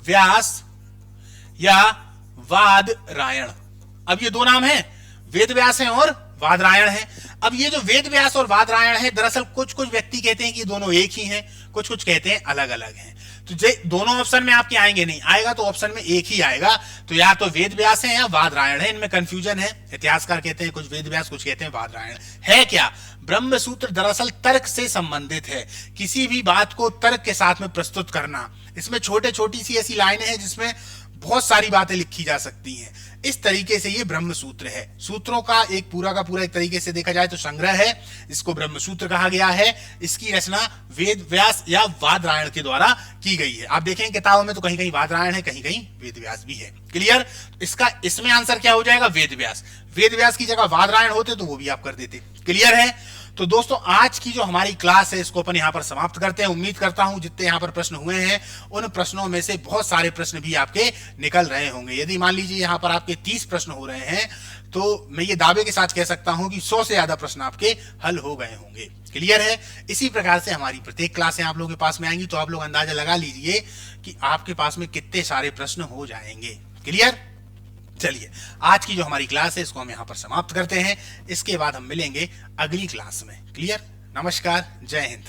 व्यास या वादरायण। अब ये दो नाम हैं, वेद व्यास हैं और वादरायण है। अब ये जो वेद व्यास और वादरायण है, दरअसल कुछ कुछ व्यक्ति कहते हैं कि दोनों एक ही हैं, कुछ कुछ कहते हैं अलग अलग हैं। तो दोनों ऑप्शन में आपके आएंगे नहीं, आएगा तो ऑप्शन में एक ही आएगा। तो या तो वेद व्यास है या वादरायण है, इनमें कंफ्यूजन है। इतिहासकार कहते हैं कुछ वेद व्यास, कुछ कहते हैं वादरायण। है क्या? ब्रह्म सूत्र दरअसल तर्क से संबंधित है। किसी भी बात को तर्क के साथ में प्रस्तुत करना। इसमें छोटी सी ऐसी लाइनें हैं जिसमें बहुत सारी बातें लिखी जा सकती हैं। इस तरीके से ये ब्रह्म सूत्र है। सूत्रों का एक पूरा का पूरा एक तरीके से देखा जाए तो संग्रह है, इसको ब्रह्म सूत्र कहा गया है। इसकी रचना वेद व्यास या वादरायण के द्वारा की गई है। आप देखें किताबों में तो कहीं कहीं वादरायण है, कहीं कहीं वेद व्यास भी है। क्लियर? इसका इसमें आंसर क्या हो जाएगा? वेद व्यास। वेद व्यास की जगह वादरायण होते तो वो भी आप कर देते। क्लियर है? तो दोस्तों आज की जो हमारी क्लास है इसको अपन यहाँ पर समाप्त करते हैं। उम्मीद करता हूं जितने यहाँ पर प्रश्न हुए हैं उन प्रश्नों में से बहुत सारे प्रश्न भी आपके निकल रहे होंगे। यदि मान लीजिए यहाँ पर आपके 30 प्रश्न हो रहे हैं तो मैं ये दावे के साथ कह सकता हूं कि 100 से ज्यादा प्रश्न आपके हल हो गए होंगे। क्लियर है? इसी प्रकार से हमारी प्रत्येक क्लासें आप लोगों के पास में आएंगी तो आप लोग अंदाजा लगा लीजिए कि आपके पास में कितने सारे प्रश्न हो जाएंगे। क्लियर? चलिए आज की जो हमारी क्लास है इसको हम यहाँ पर समाप्त करते हैं। इसके बाद हम मिलेंगे अगली क्लास में। क्लियर? नमस्कार, जय हिंद।